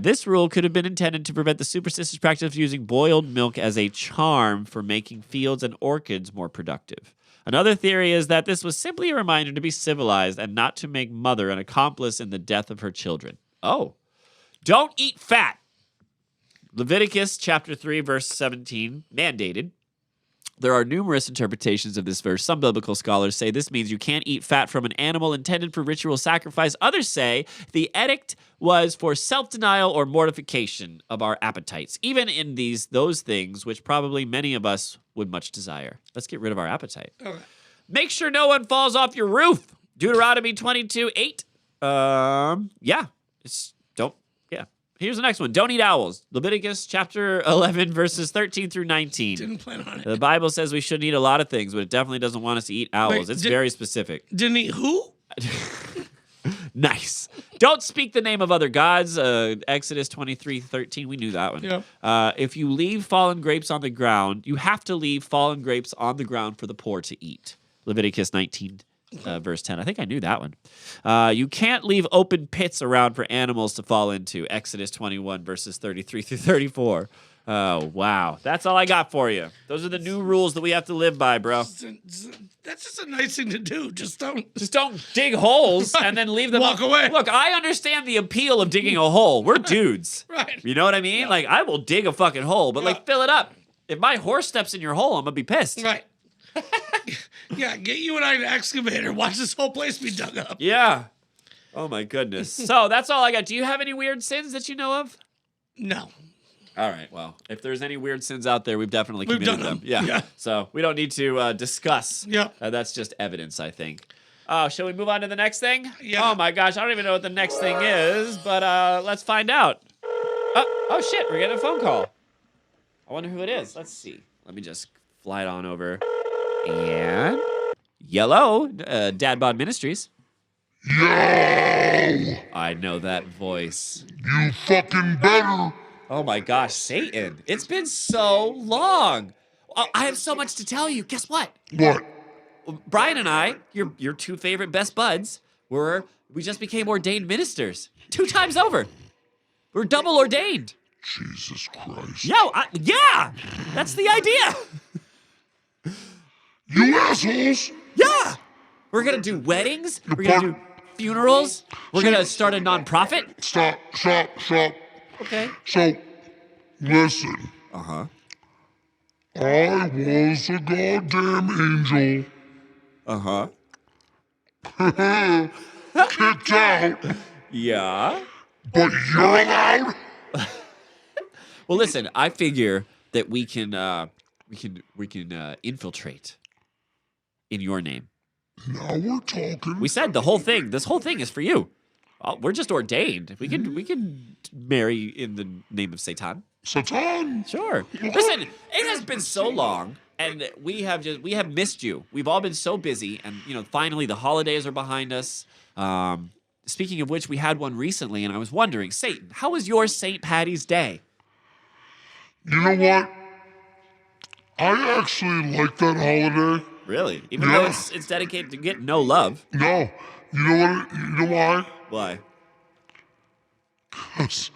This rule could have been intended to prevent the superstitious practice of using boiled milk as a charm for making fields and orchards more productive. Another theory is that this was simply a reminder to be civilized and not to make mother an accomplice in the death of her children. Oh. Don't eat fat. Leviticus chapter 3, verse 17, mandated. There are numerous interpretations of this verse. Some biblical scholars say this means you can't eat fat from an animal intended for ritual sacrifice. Others say the edict was for self-denial or mortification of our appetites, even in those things which probably many of us would much desire. Let's get rid of our appetite. Okay. Make sure no one falls off your roof. Deuteronomy 22:8. Here's the next one. Don't eat owls. Leviticus chapter 11, verses 13 through 19. Didn't plan on it. The Bible says we shouldn't eat a lot of things, but it definitely doesn't want us to eat owls. Wait, it's very specific. Didn't eat who? Nice. Don't speak the name of other gods. Exodus 23:13. We knew that one. Yeah. If you leave fallen grapes on the ground, you have to leave fallen grapes on the ground for the poor to eat. Leviticus 19. Verse 10. I think I knew that one. You can't leave open pits around for animals to fall into. Exodus 21, verses 33 through 34. Oh, wow. That's all I got for you. Those are the new rules that we have to live by, bro. That's just a nice thing to do. Just don't dig holes and then leave them. Walk away. Look, I understand the appeal of digging a hole. We're dudes. Right. You know what I mean? Like, I will dig a fucking hole, but like, fill it up. If my horse steps in your hole, I'm going to be pissed. Right. Yeah, get you and I an excavator. Watch this whole place be dug up. Yeah. Oh, my goodness. So that's all I got. Do you have any weird sins that you know of? No. All right. Well, if there's any weird sins out there, we've definitely committed them. Yeah. Yeah. So we don't need to discuss. Yeah. That's just evidence, I think. Oh, shall we move on to the next thing? Yeah. Oh, my gosh. I don't even know what the next thing is, but let's find out. Oh, shit. We're getting a phone call. I wonder who it is. Let's see. Let me just fly it on over. And hello, DadBod Ministries. Yo! I know that voice. You fucking better. Oh my gosh, Satan. It's been so long. I have so much to tell you. Guess what? What? Brian and I, your two favorite best buds, we just became ordained ministers 2 times over. We're double ordained. Jesus Christ. Yeah, that's the idea. You assholes! Yeah! We're gonna do weddings. We're gonna do funerals. We're gonna start a nonprofit. Stop. Okay. So, listen. Uh-huh. I was a goddamn angel. Uh-huh. Kicked out. Yeah. But you're allowed? Well, listen, I figure that we can infiltrate in your name. Now we're talking. We said this whole thing is for you. We're just ordained. We can marry in the name of Satan. Satan? Sure. Listen, it has been so long, and we have missed you. We've all been so busy, and finally the holidays are behind us. Speaking of which, we had one recently, and I was wondering, Satan, how was your St. Patty's Day? You know what? I actually like that holiday. Really? Even though it's dedicated to getting no love. No. You know what? You know why? Why? Because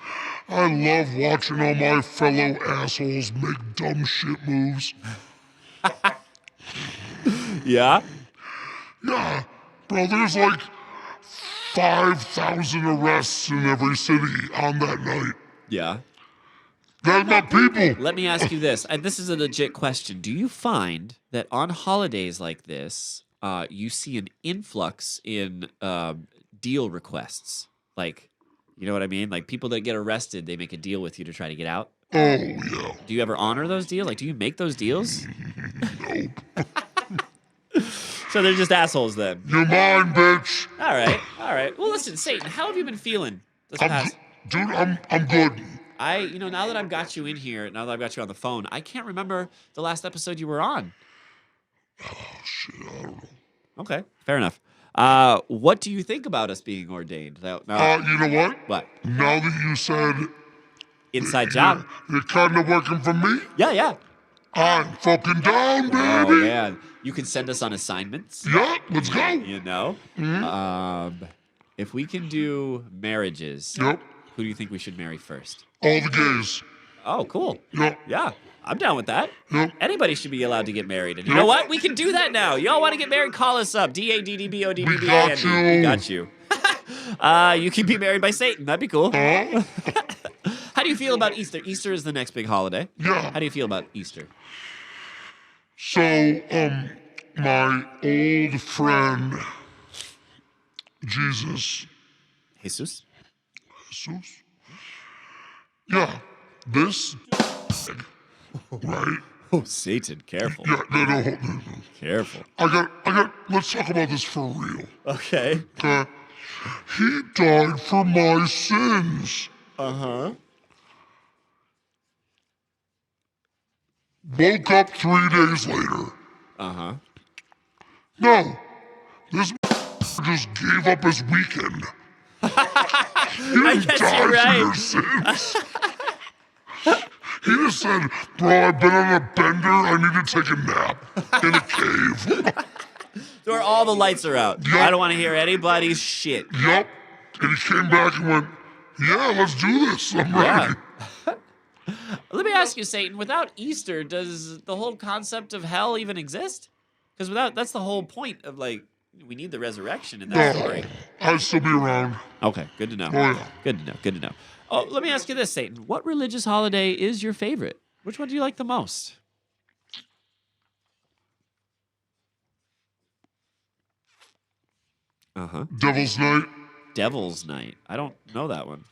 I love watching all my fellow assholes make dumb shit moves. Yeah? Yeah. Bro, there's like 5,000 arrests in every city on that night. Yeah. They're my people. Let me ask you this. This is a legit question. Do you find that on holidays like this, you see an influx in deal requests? Like, you know what I mean? Like people that get arrested, they make a deal with you to try to get out. Oh, yeah. Do you ever honor those deals? Like, do you make those deals? Nope. So they're just assholes then. You're mine, bitch. All right. Well, listen, Satan, how have you been feeling this past? Dude, I'm good. Now that I've got you in here, now that I've got you on the phone, I can't remember the last episode you were on. Oh, shit, I don't know. Okay, fair enough. What do you think about us being ordained? You know what? What? Now that you said Inside job. you're kind of working for me, Yeah. I'm fucking down, baby. Oh, man. You can send us on assignments. Yeah, let's go. You know? If we can do marriages, Yep. who do you think we should marry first? All the gays. Oh, cool. Yep. Yeah, I'm down with that. Yep. Anybody should be allowed to get married. And you know what? We can do that now. Y'all want to get married? Call us up. DadBodPod. We got you. We got you. You can be married by Satan. That'd be cool. How do you feel about Easter? Easter is the next big holiday. Yeah. How do you feel about Easter? So, my old friend, Jesus. Yeah, this, right? Oh, Satan, careful. Yeah, no. Careful. Let's talk about this for real. Okay. He died for my sins. Uh-huh. Woke up 3 days later. Uh-huh. No, this just gave up his weekend. I guess you're right. Sins. He just said, bro, I've been on a bender. I need to take a nap in a cave. Where all the lights are out. Yep. I don't want to hear anybody's shit. Yep. And he came back and went, yeah, let's do this. I'm ready. Let me ask you, Satan, without Easter, does the whole concept of hell even exist? Because that's the whole point of, like, we need the resurrection in that story. I'd still be around. Okay, good to know. Oh, yeah. Good to know. Oh, let me ask you this, Satan. What religious holiday is your favorite? Which one do you like the most? Uh-huh. Devil's Night. Devil's Night. I don't know that one.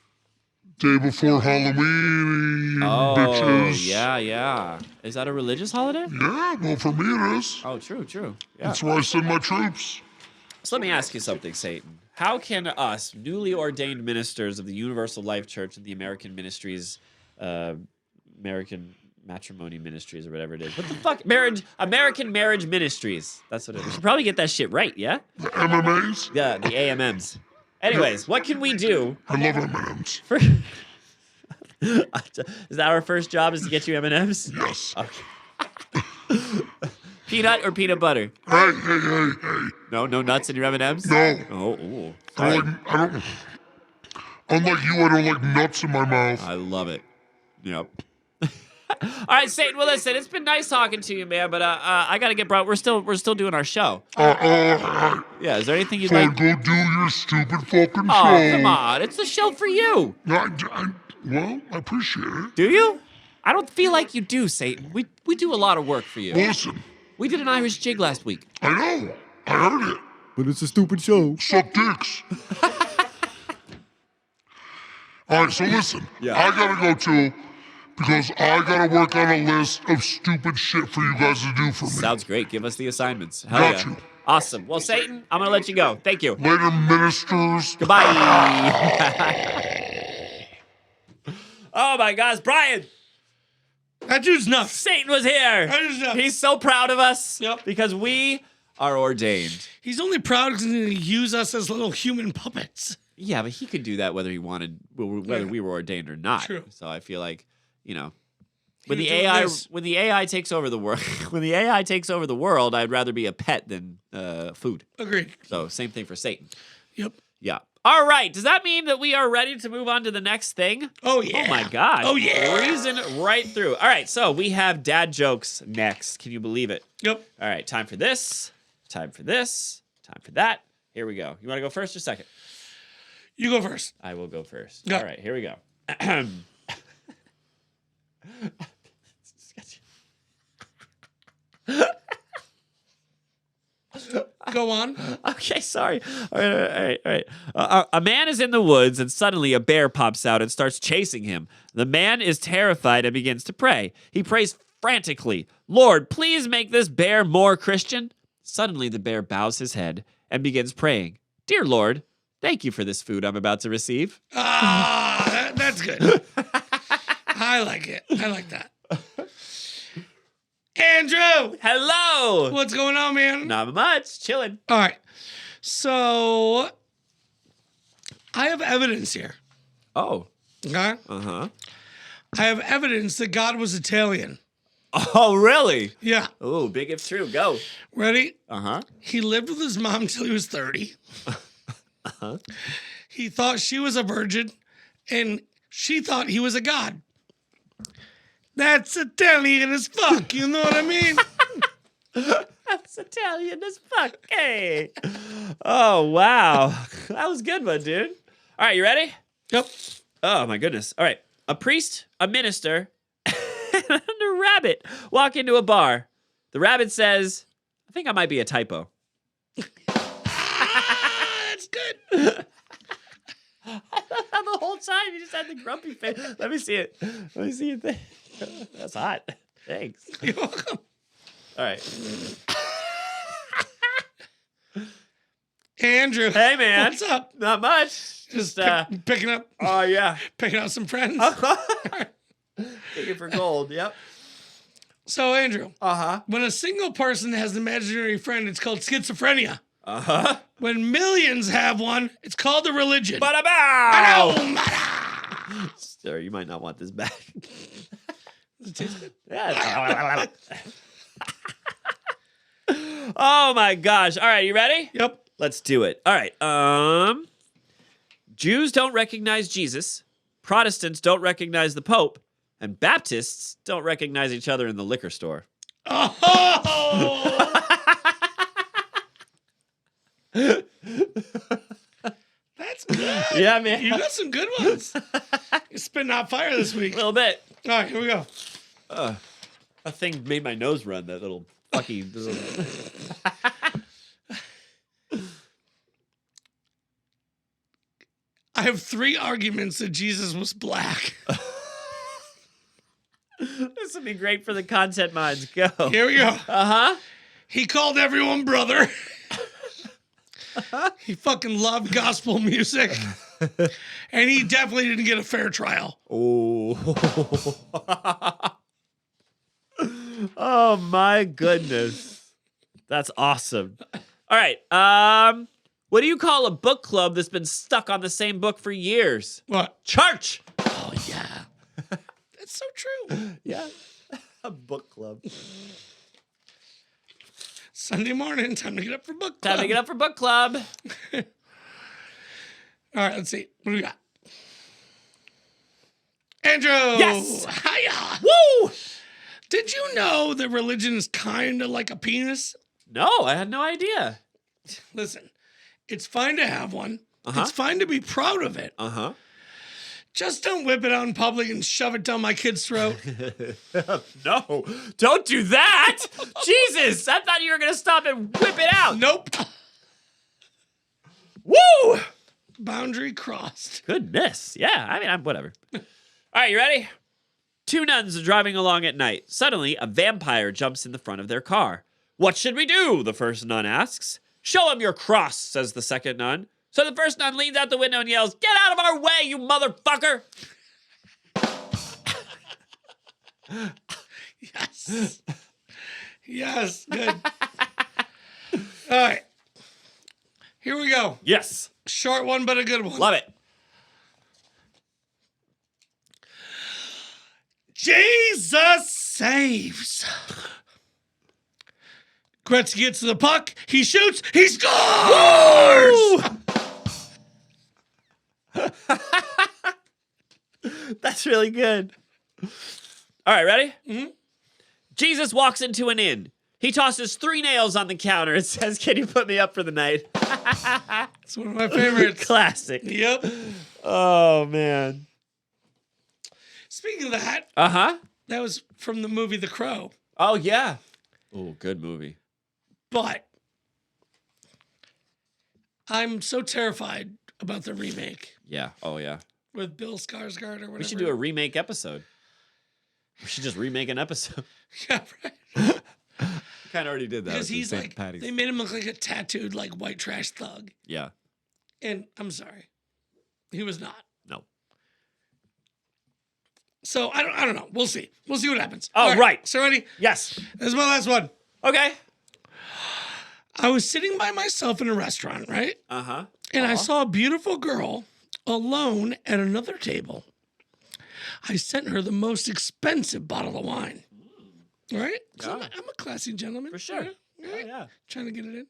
Day before Halloween, Oh, bitches. yeah. Is that a religious holiday? Yeah, well, for me it is. Oh, true. Yeah. That's where I send my troops. So let me ask you something, Satan. How can us, newly ordained ministers of the Universal Life Church and the American Ministries, American Matrimony Ministries, or whatever it is. What the fuck? American Marriage Ministries. That's what it is. We should probably get that shit right, yeah? The MMAs? Yeah, the AMMs. Anyways, what can we do? I love M&Ms. Is that our first job, is to get you M&Ms? Yes. Okay. Peanut or peanut butter? Hey. No nuts in your M&Ms? No. Oh, ooh. Unlike you, I don't like nuts in my mouth. I love it. Yep. All right, Satan. Well, listen, it's been nice talking to you, man. But I gotta get brought. We're still doing our show. Yeah, is there anything you'd so like? go do your stupid fucking show. Oh, come on! It's the show for you. Well, I appreciate it. Do you? I don't feel like you do, Satan. We do a lot of work for you. Listen. We did an Irish jig last week. I know. I heard it. But it's a stupid show. Suck dicks. All right, so listen. Yeah. I gotta go too, because I gotta work on a list of stupid shit for you guys to do for me. Sounds great. Give us the assignments. Hell Got yeah. you. Awesome. Well, Satan, I'm gonna let you go. Thank you. Later, ministers. Goodbye. Oh my gosh, Brian. That dude's nuts. Satan was here. That dude's nuts. He's so proud of us. Yep. Because we are ordained. He's only proud because he's going to use us as little human puppets. Yeah, but he could do that whether he wanted, whether we were ordained or not. True. So I feel like, when He the was doing this. when the AI takes over the world, I'd rather be a pet than food. Agreed. So same thing for Satan. Yep. Yeah. All right. Does that mean that we are ready to move on to the next thing? Oh, yeah. Oh, my God. Oh, yeah. Reason right through. All right. So we have dad jokes next. Can you believe it? Yep. All right. Time for this. Time for this. Time for that. Here we go. You want to go first or second? You go first. I will go first. Yeah. All right. Here we go. Go on. Okay, sorry. All right. A man is in the woods, and suddenly a bear pops out and starts chasing him. The man is terrified and begins to pray. He prays frantically, "Lord, please make this bear more Christian." Suddenly, the bear bows his head and begins praying, "Dear Lord, thank you for this food I'm about to receive." That's good. I like it. I like that. Andrew! Hello! What's going on, man? Not much. Chilling. All right. So, I have evidence here. Oh. Okay? Uh-huh. I have evidence that God was Italian. Oh, really? Yeah. Oh, big if true. Go. Ready? Uh-huh. He lived with his mom till he was 30. Uh-huh. He thought she was a virgin, and she thought he was a god. That's Italian as fuck, you know what I mean? That's Italian as fuck. Hey. Oh, wow. That was a good one, dude. All right, you ready? Yep. Oh, my goodness. All right. A priest, a minister, and a rabbit walk into a bar. The rabbit says, "I think I might be a typo." That's good. The whole time you just had the grumpy face. Let me see it. Let me see it. That's hot. Thanks. You're welcome. All right. Andrew. Hey, man. What's up? Not much. Just, Picking up oh, yeah. picking out some friends. Take it for gold. Yep. So, Andrew, Uh-huh. when a single person has an imaginary friend, it's called schizophrenia. Uh-huh. When millions have one, it's called a religion. Ba-da-bow! Ba-dum. Sir, you might not want this back. Does it taste good? Yeah. Oh, my gosh. All right, you ready? Yep. Let's do it. All right. Jews don't recognize Jesus. Protestants don't recognize the Pope. And Baptists don't recognize each other in the liquor store. Oh! That's good. Yeah, man. You got some good ones. You're spitting out fire this week. A little bit. All right, here we go. That thing made my nose run, that little fucking... I have 3 arguments that Jesus was black. This would be great for the content minds. Go. Here we go. Uh-huh. He called everyone brother. He fucking loved gospel music. And he definitely didn't get a fair trial. Oh. Oh, my goodness. That's awesome. All right. What do you call a book club that's been stuck on the same book for years? What? Church. Oh, yeah. That's so true. Yeah. A book club. Sunday morning, time to get up for book club. Time to get up for book club. All right, let's see. What do we got? Andrew. Yes. Hiya. Woo! Did you know that religion is kind of like a penis? No, I had no idea. Listen, it's fine to have one. Uh-huh. It's fine to be proud of it. Uh-huh. Just don't whip it out in public and shove it down my kid's throat. No, don't do that. Jesus, I thought you were going to stop and whip it out. Nope. Woo! Boundary crossed. Goodness. Yeah, I mean, I'm whatever. All right, you ready? 2 nuns are driving along at night. Suddenly, a vampire jumps in the front of their car. "What should we do?" the first nun asks. "Show him your cross," says the second nun. So the first nun leans out the window and yells, "Get out of our way, you motherfucker!" Yes. Yes, good. All right. Here we go. Yes. Short one, but a good one. Love it. Jesus saves. Gretzky gets to the puck. He shoots. He scores! That's really good. All right, ready? Mm-hmm. Jesus walks into an inn. He tosses 3 nails on the counter and says, "Can you put me up for the night?" It's one of my favorites. Classic. Yep. Oh, man. Speaking of that, Uh-huh. That was from the movie The Crow. Oh, yeah. Oh, good movie. But I'm so terrified about the remake Yeah. Oh, yeah. with Bill Skarsgård or whatever. We should do a remake episode. We should just remake an episode. Yeah, right. Kind of already did that. Because with he's St. like, Patty's. they made him look like a tattooed, like, white trash thug. Yeah. And I'm sorry. He was not. No. So I don't know. We'll see. We'll see what happens. Oh, All right. So ready? Yes. This is my last one. Okay. I was sitting by myself in a restaurant, right? Uh-huh. And I saw a beautiful girl alone at another table. I sent her the most expensive bottle of wine. Right? 'Cause Yeah. I'm a classy gentleman. For sure. Yeah. Oh, yeah. Trying to get it in.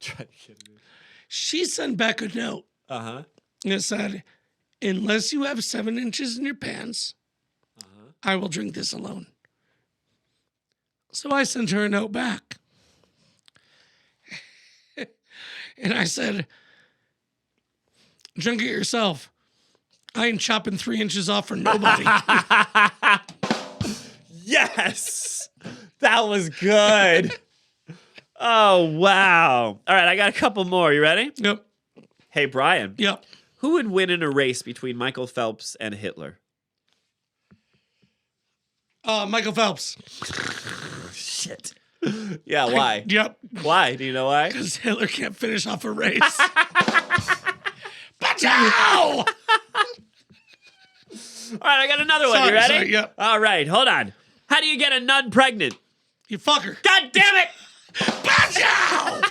Try to get it in. She sent back a note. Uh-huh. And it said, unless you have 7 inches in your pants, I will drink this alone. So I sent her a note back. And I said, drink it yourself. I ain't chopping 3 inches off for nobody. Yes. That was good. Oh, wow. All right, I got a couple more. You ready? Yep. Hey, Brian. Yep. Who would win in a race between Michael Phelps and Hitler? Michael Phelps. Shit. Yeah, why? Yep. Why? Do you know why? Because Hitler can't finish off a race. Pachow! All right, I got another one. You ready? Sorry, yep. All right, hold on. How do you get a nun pregnant? You fucker. God damn it! Pachow!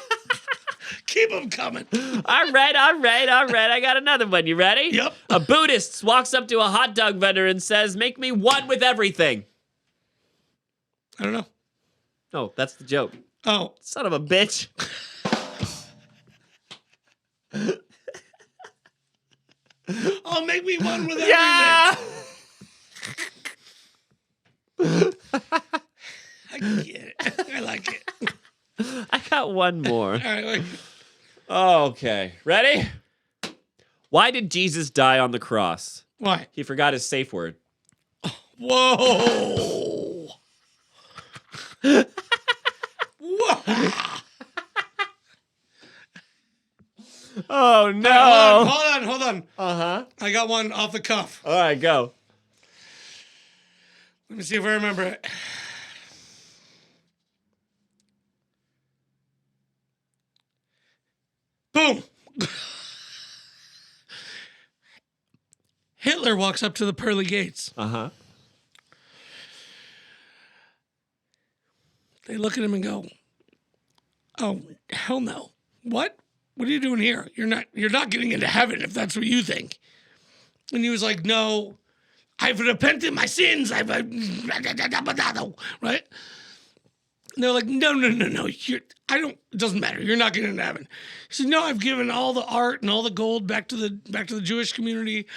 Keep them coming. All right. I got another one. You ready? Yep. A Buddhist walks up to a hot dog vendor and says, "Make me one with everything." I don't know. No, that's the joke. Oh. Son of a bitch. Oh, make me one with everything. Yeah. I get it. I like it. I got one more. All right. Wait. Okay. Ready? Why did Jesus die on the cross? Why? He forgot his safe word. Whoa. Whoa. Oh, no. Hold on. Uh-huh. I got one off the cuff. All right, go. Let me see if I remember it. Boom. Hitler walks up to the pearly gates. Uh-huh. They look at him and go, "Oh, hell no. What? What are you doing here? You're not getting into heaven if that's what you think." And he was like, "No, I've repented my sins. Right?" And they're like, no. It doesn't matter. You're not getting into heaven. He said, "No, I've given all the art and all the gold back to the Jewish community.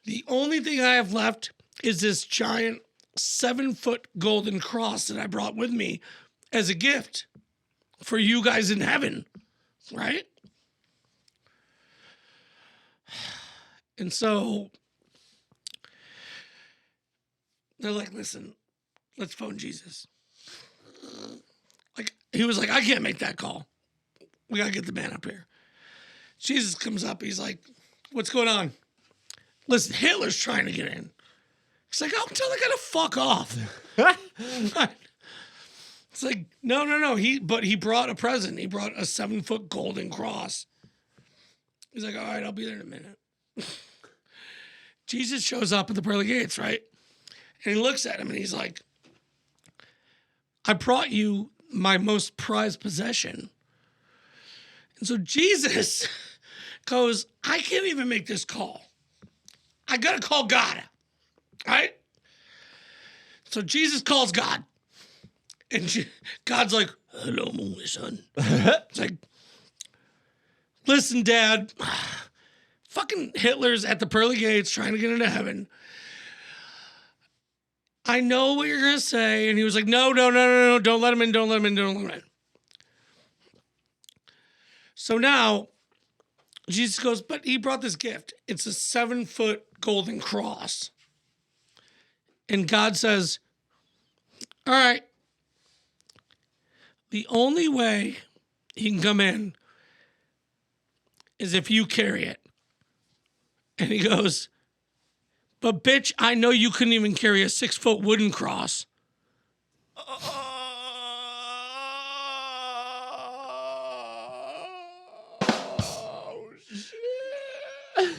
The only thing I have left is this giant 7-foot golden cross that I brought with me as a gift for you guys in heaven." Right? And so they're like, "Listen, let's phone Jesus." Like, he was like, "I can't make that call. We got to get the man up here." Jesus comes up. He's like, "What's going on?" "Listen, Hitler's trying to get in." He's like, "Oh, tell the guy to fuck off." It's like, no. He brought a present. He brought a 7-foot golden cross. He's like, "All right, I'll be there in a minute." Jesus shows up at the pearly gates, right? And he looks at him and he's like, "I brought you my most prized possession." And so Jesus goes, "I can't even make this call. I got to call God." Right? So Jesus calls God. And God's like, "Hello, my son." It's like, "Listen, Dad, fucking Hitler's at the pearly gates trying to get into heaven. I know what you're going to say." And he was like, no, don't let him in. So now Jesus goes, "But he brought this gift. It's a 7-foot golden cross. And God says, all right, the only way he can come in is if you carry it. And he goes, but bitch, I know you couldn't even carry a 6-foot wooden cross. Oh, shit.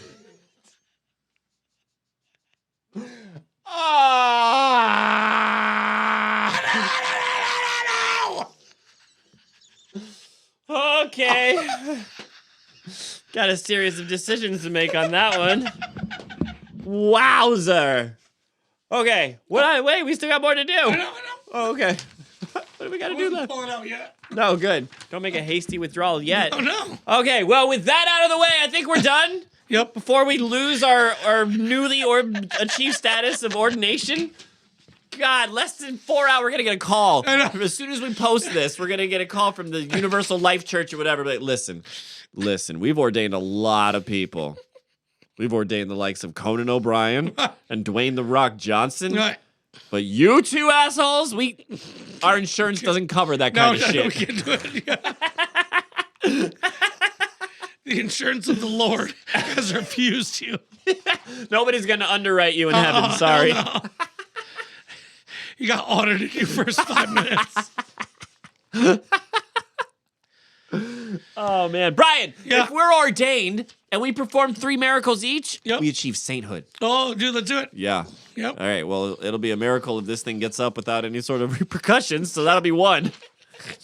Okay. Got a series of decisions to make on that one. Wowzer. Okay. Wait, we still got more to do. I know. Oh, okay. What do we got to do I left? pull it out yet. No, good. Don't make a hasty withdrawal yet. Oh, no. Okay, well, with that out of the way, I think we're done. Yep. Before we lose our newly achieved status of ordination. God, less than 4 hours, we're going to get a call. I know. As soon as we post this, we're going to get a call from the Universal Life Church or whatever. Like, listen, we've ordained a lot of people. We've ordained the likes of Conan O'Brien and Dwayne The Rock Johnson. Right. But you two assholes, our insurance doesn't cover that kind of shit. We can't do it. Yeah. The insurance of the Lord has refused you. Nobody's going to underwrite you in heaven. Sorry. No. You got audited your first 5 minutes. Oh, man. Brian, Yeah. if we're ordained and we perform 3 miracles each, Yep. we achieve sainthood. Oh, dude, let's do it. Yeah. Yep. All right. Well, it'll be a miracle if this thing gets up without any sort of repercussions. So that'll be 1.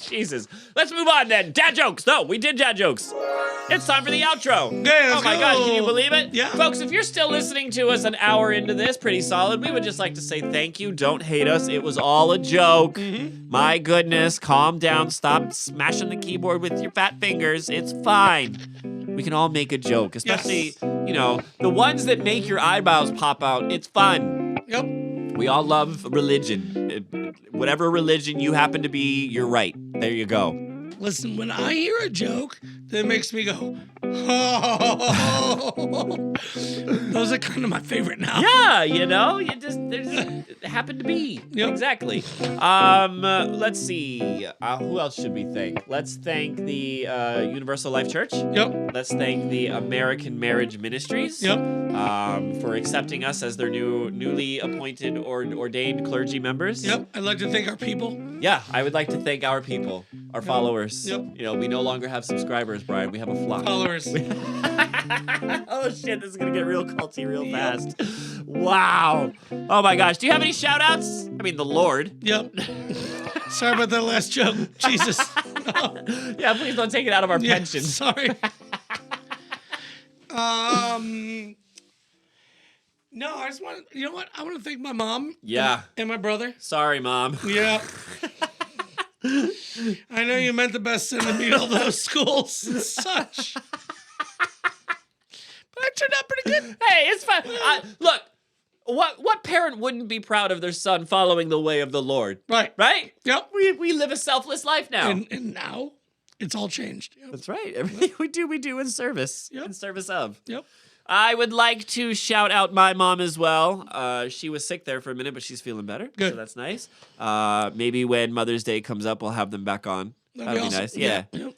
Jesus. Let's move on then. Dad jokes. No, we did dad jokes. It's time for the outro. let's Oh my go. gosh, can you believe it? Yeah. Folks, if you're still listening to us an hour into this, pretty solid, we would just like to say thank you. Don't hate us. It was all a joke. My goodness, calm down. Stop smashing the keyboard with your fat fingers. It's fine. We can all make a joke, especially, the ones that make your eyebrows pop out. It's fun. Yep. We all love religion. Whatever religion you happen to be, you're right. There you go. Listen, when I hear a joke that makes me go, oh, those are kind of my favorite now. Yeah, it happened to be. Yep. Exactly. Let's see. Who else should we thank? Let's thank the Universal Life Church. Yep. Let's thank the American Marriage Ministries. Yep. For accepting us as their newly appointed or ordained clergy members. Yep. I'd like to thank our people. Yeah, I would like to thank our people, our followers. Yep. We no longer have subscribers, Brian. We have a flock. Followers. Oh shit, this is gonna get real culty real fast. Wow. Oh my gosh. Do you have any shout outs? I mean, the Lord. Yep. Sorry about that last joke. Jesus. No. Yeah, please don't take it out of our Yeah, pension. Sorry. No, I just want to, you know what? I want to thank my mom. Yeah. And my brother. Sorry, Mom. Yeah. I know you meant the best sending me to all those schools and such. But I turned out pretty good. Hey, it's fine. Look, what parent wouldn't be proud of their son following the way of the Lord? Right. Right? Yep. We live a selfless life now. And now it's all changed. Yep. That's right. Everything we do in service. Yep. In service of. Yep. I would like to shout out my mom as well. She was sick there for a minute, but she's feeling better. Good. So that's nice. Maybe when Mother's Day comes up, we'll have them back on. That'd be awesome. nice. Yeah. Yep.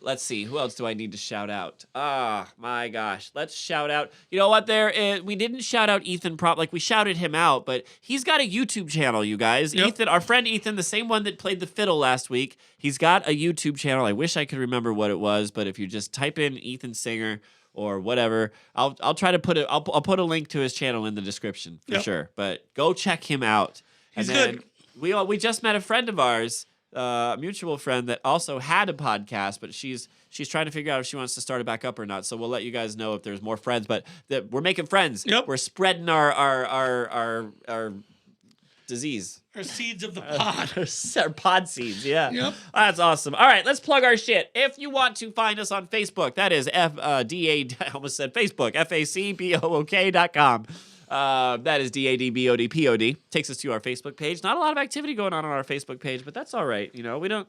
Let's see. Who else do I need to shout out? My gosh. Let's shout out. You know what? We didn't shout out Ethan we shouted him out, but he's got a YouTube channel, you guys. Yep. Ethan, our friend Ethan, the same one that played the fiddle last week, he's got a YouTube channel. I wish I could remember what it was, but if you just type in Ethan Singer or whatever, I'll try to put it. I'll put a link to his channel in the description for sure. But go check him out. He's and then good. We just met a friend of ours, a mutual friend that also had a podcast, but she's trying to figure out if she wants to start it back up or not. So we'll let you guys know if there's more friends. But we're making friends. Yep. We're spreading our disease. Our seeds of the pod. Our pod seeds, yeah. Yep. That's awesome. All right, let's plug our shit. If you want to find us on Facebook, that is I almost said Facebook, FACBOOK.com. That is DadBodPod. Takes us to our Facebook page. Not a lot of activity going on our Facebook page, but that's all right. We don't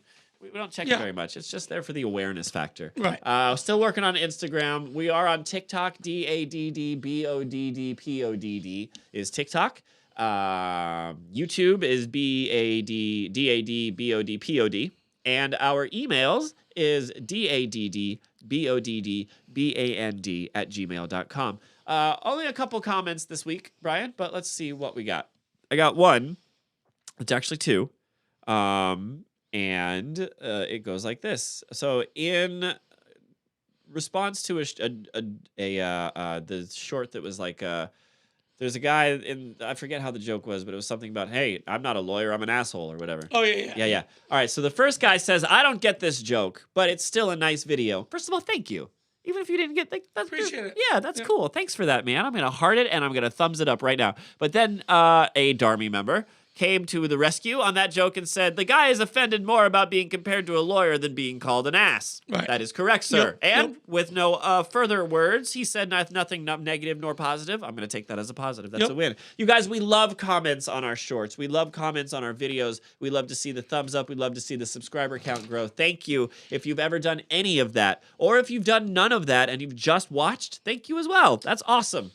check it very much. It's just there for the awareness factor. Right. Still working on Instagram. We are on TikTok. DadBodPodd is TikTok. YouTube is BADDADBODPOD. And our emails is DADDBODDBAND@gmail.com. Only a couple comments this week, Brian, but let's see what we got. I got one. It's actually two. And it goes like this. So in response to the short that was like there's a guy in, I forget how the joke was, but it was something about, hey, I'm not a lawyer, I'm an asshole or whatever. Oh, yeah. Yeah. All right, so the first guy says, I don't get this joke, but it's still a nice video. First of all, thank you. Even if you didn't get, that's Appreciate it. Yeah, that's cool. Thanks for that, man. I'm going to heart it and I'm going to thumbs it up right now. But then a Darmy member came to the rescue on that joke and said, the guy is offended more about being compared to a lawyer than being called an ass. Right. That is correct, sir. And with no further words, he said nothing negative nor positive. I'm going to take that as a positive. That's a win. You guys, we love comments on our shorts. We love comments on our videos. We love to see the thumbs up. We love to see the subscriber count grow. Thank you if you've ever done any of that. Or if you've done none of that and you've just watched, thank you as well. That's awesome.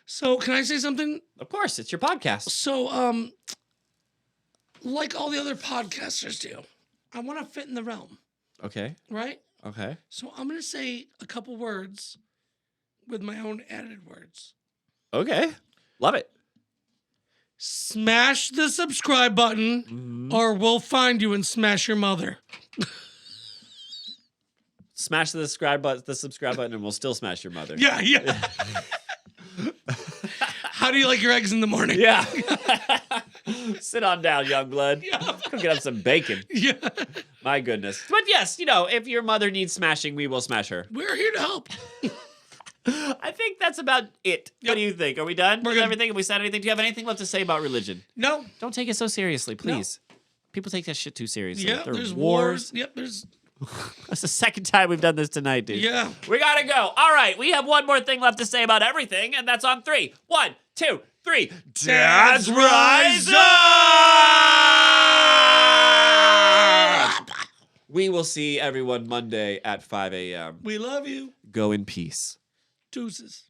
So can I say something? Of course, it's your podcast. So, like all the other podcasters do, I want to fit in the realm. Okay. Right? Okay. So I'm going to say a couple words with my own added words. Okay. Love it. Smash the subscribe button or we'll find you and smash your mother. Smash the subscribe button and we'll still smash your mother. Yeah. How do you like your eggs in the morning? Yeah. Sit on down, young blood. Yeah. Go get up some bacon. Yeah. My goodness. But yes, if your mother needs smashing, we will smash her. We're here to help. I think that's about it. Yep. What do you think? Are we done with good. everything? Have we said anything? Do you have anything left to say about religion? No. Don't take it so seriously, please. People take that shit too seriously. Yeah, There are there's wars. Yep, there's... That's the second time we've done this tonight, dude. Yeah. We gotta go. All right, we have one more thing left to say about everything, and that's on 3. 1, 2, 3. Dads Rise Up! We will see everyone Monday at 5 a.m. We love you. Go in peace. Deuces.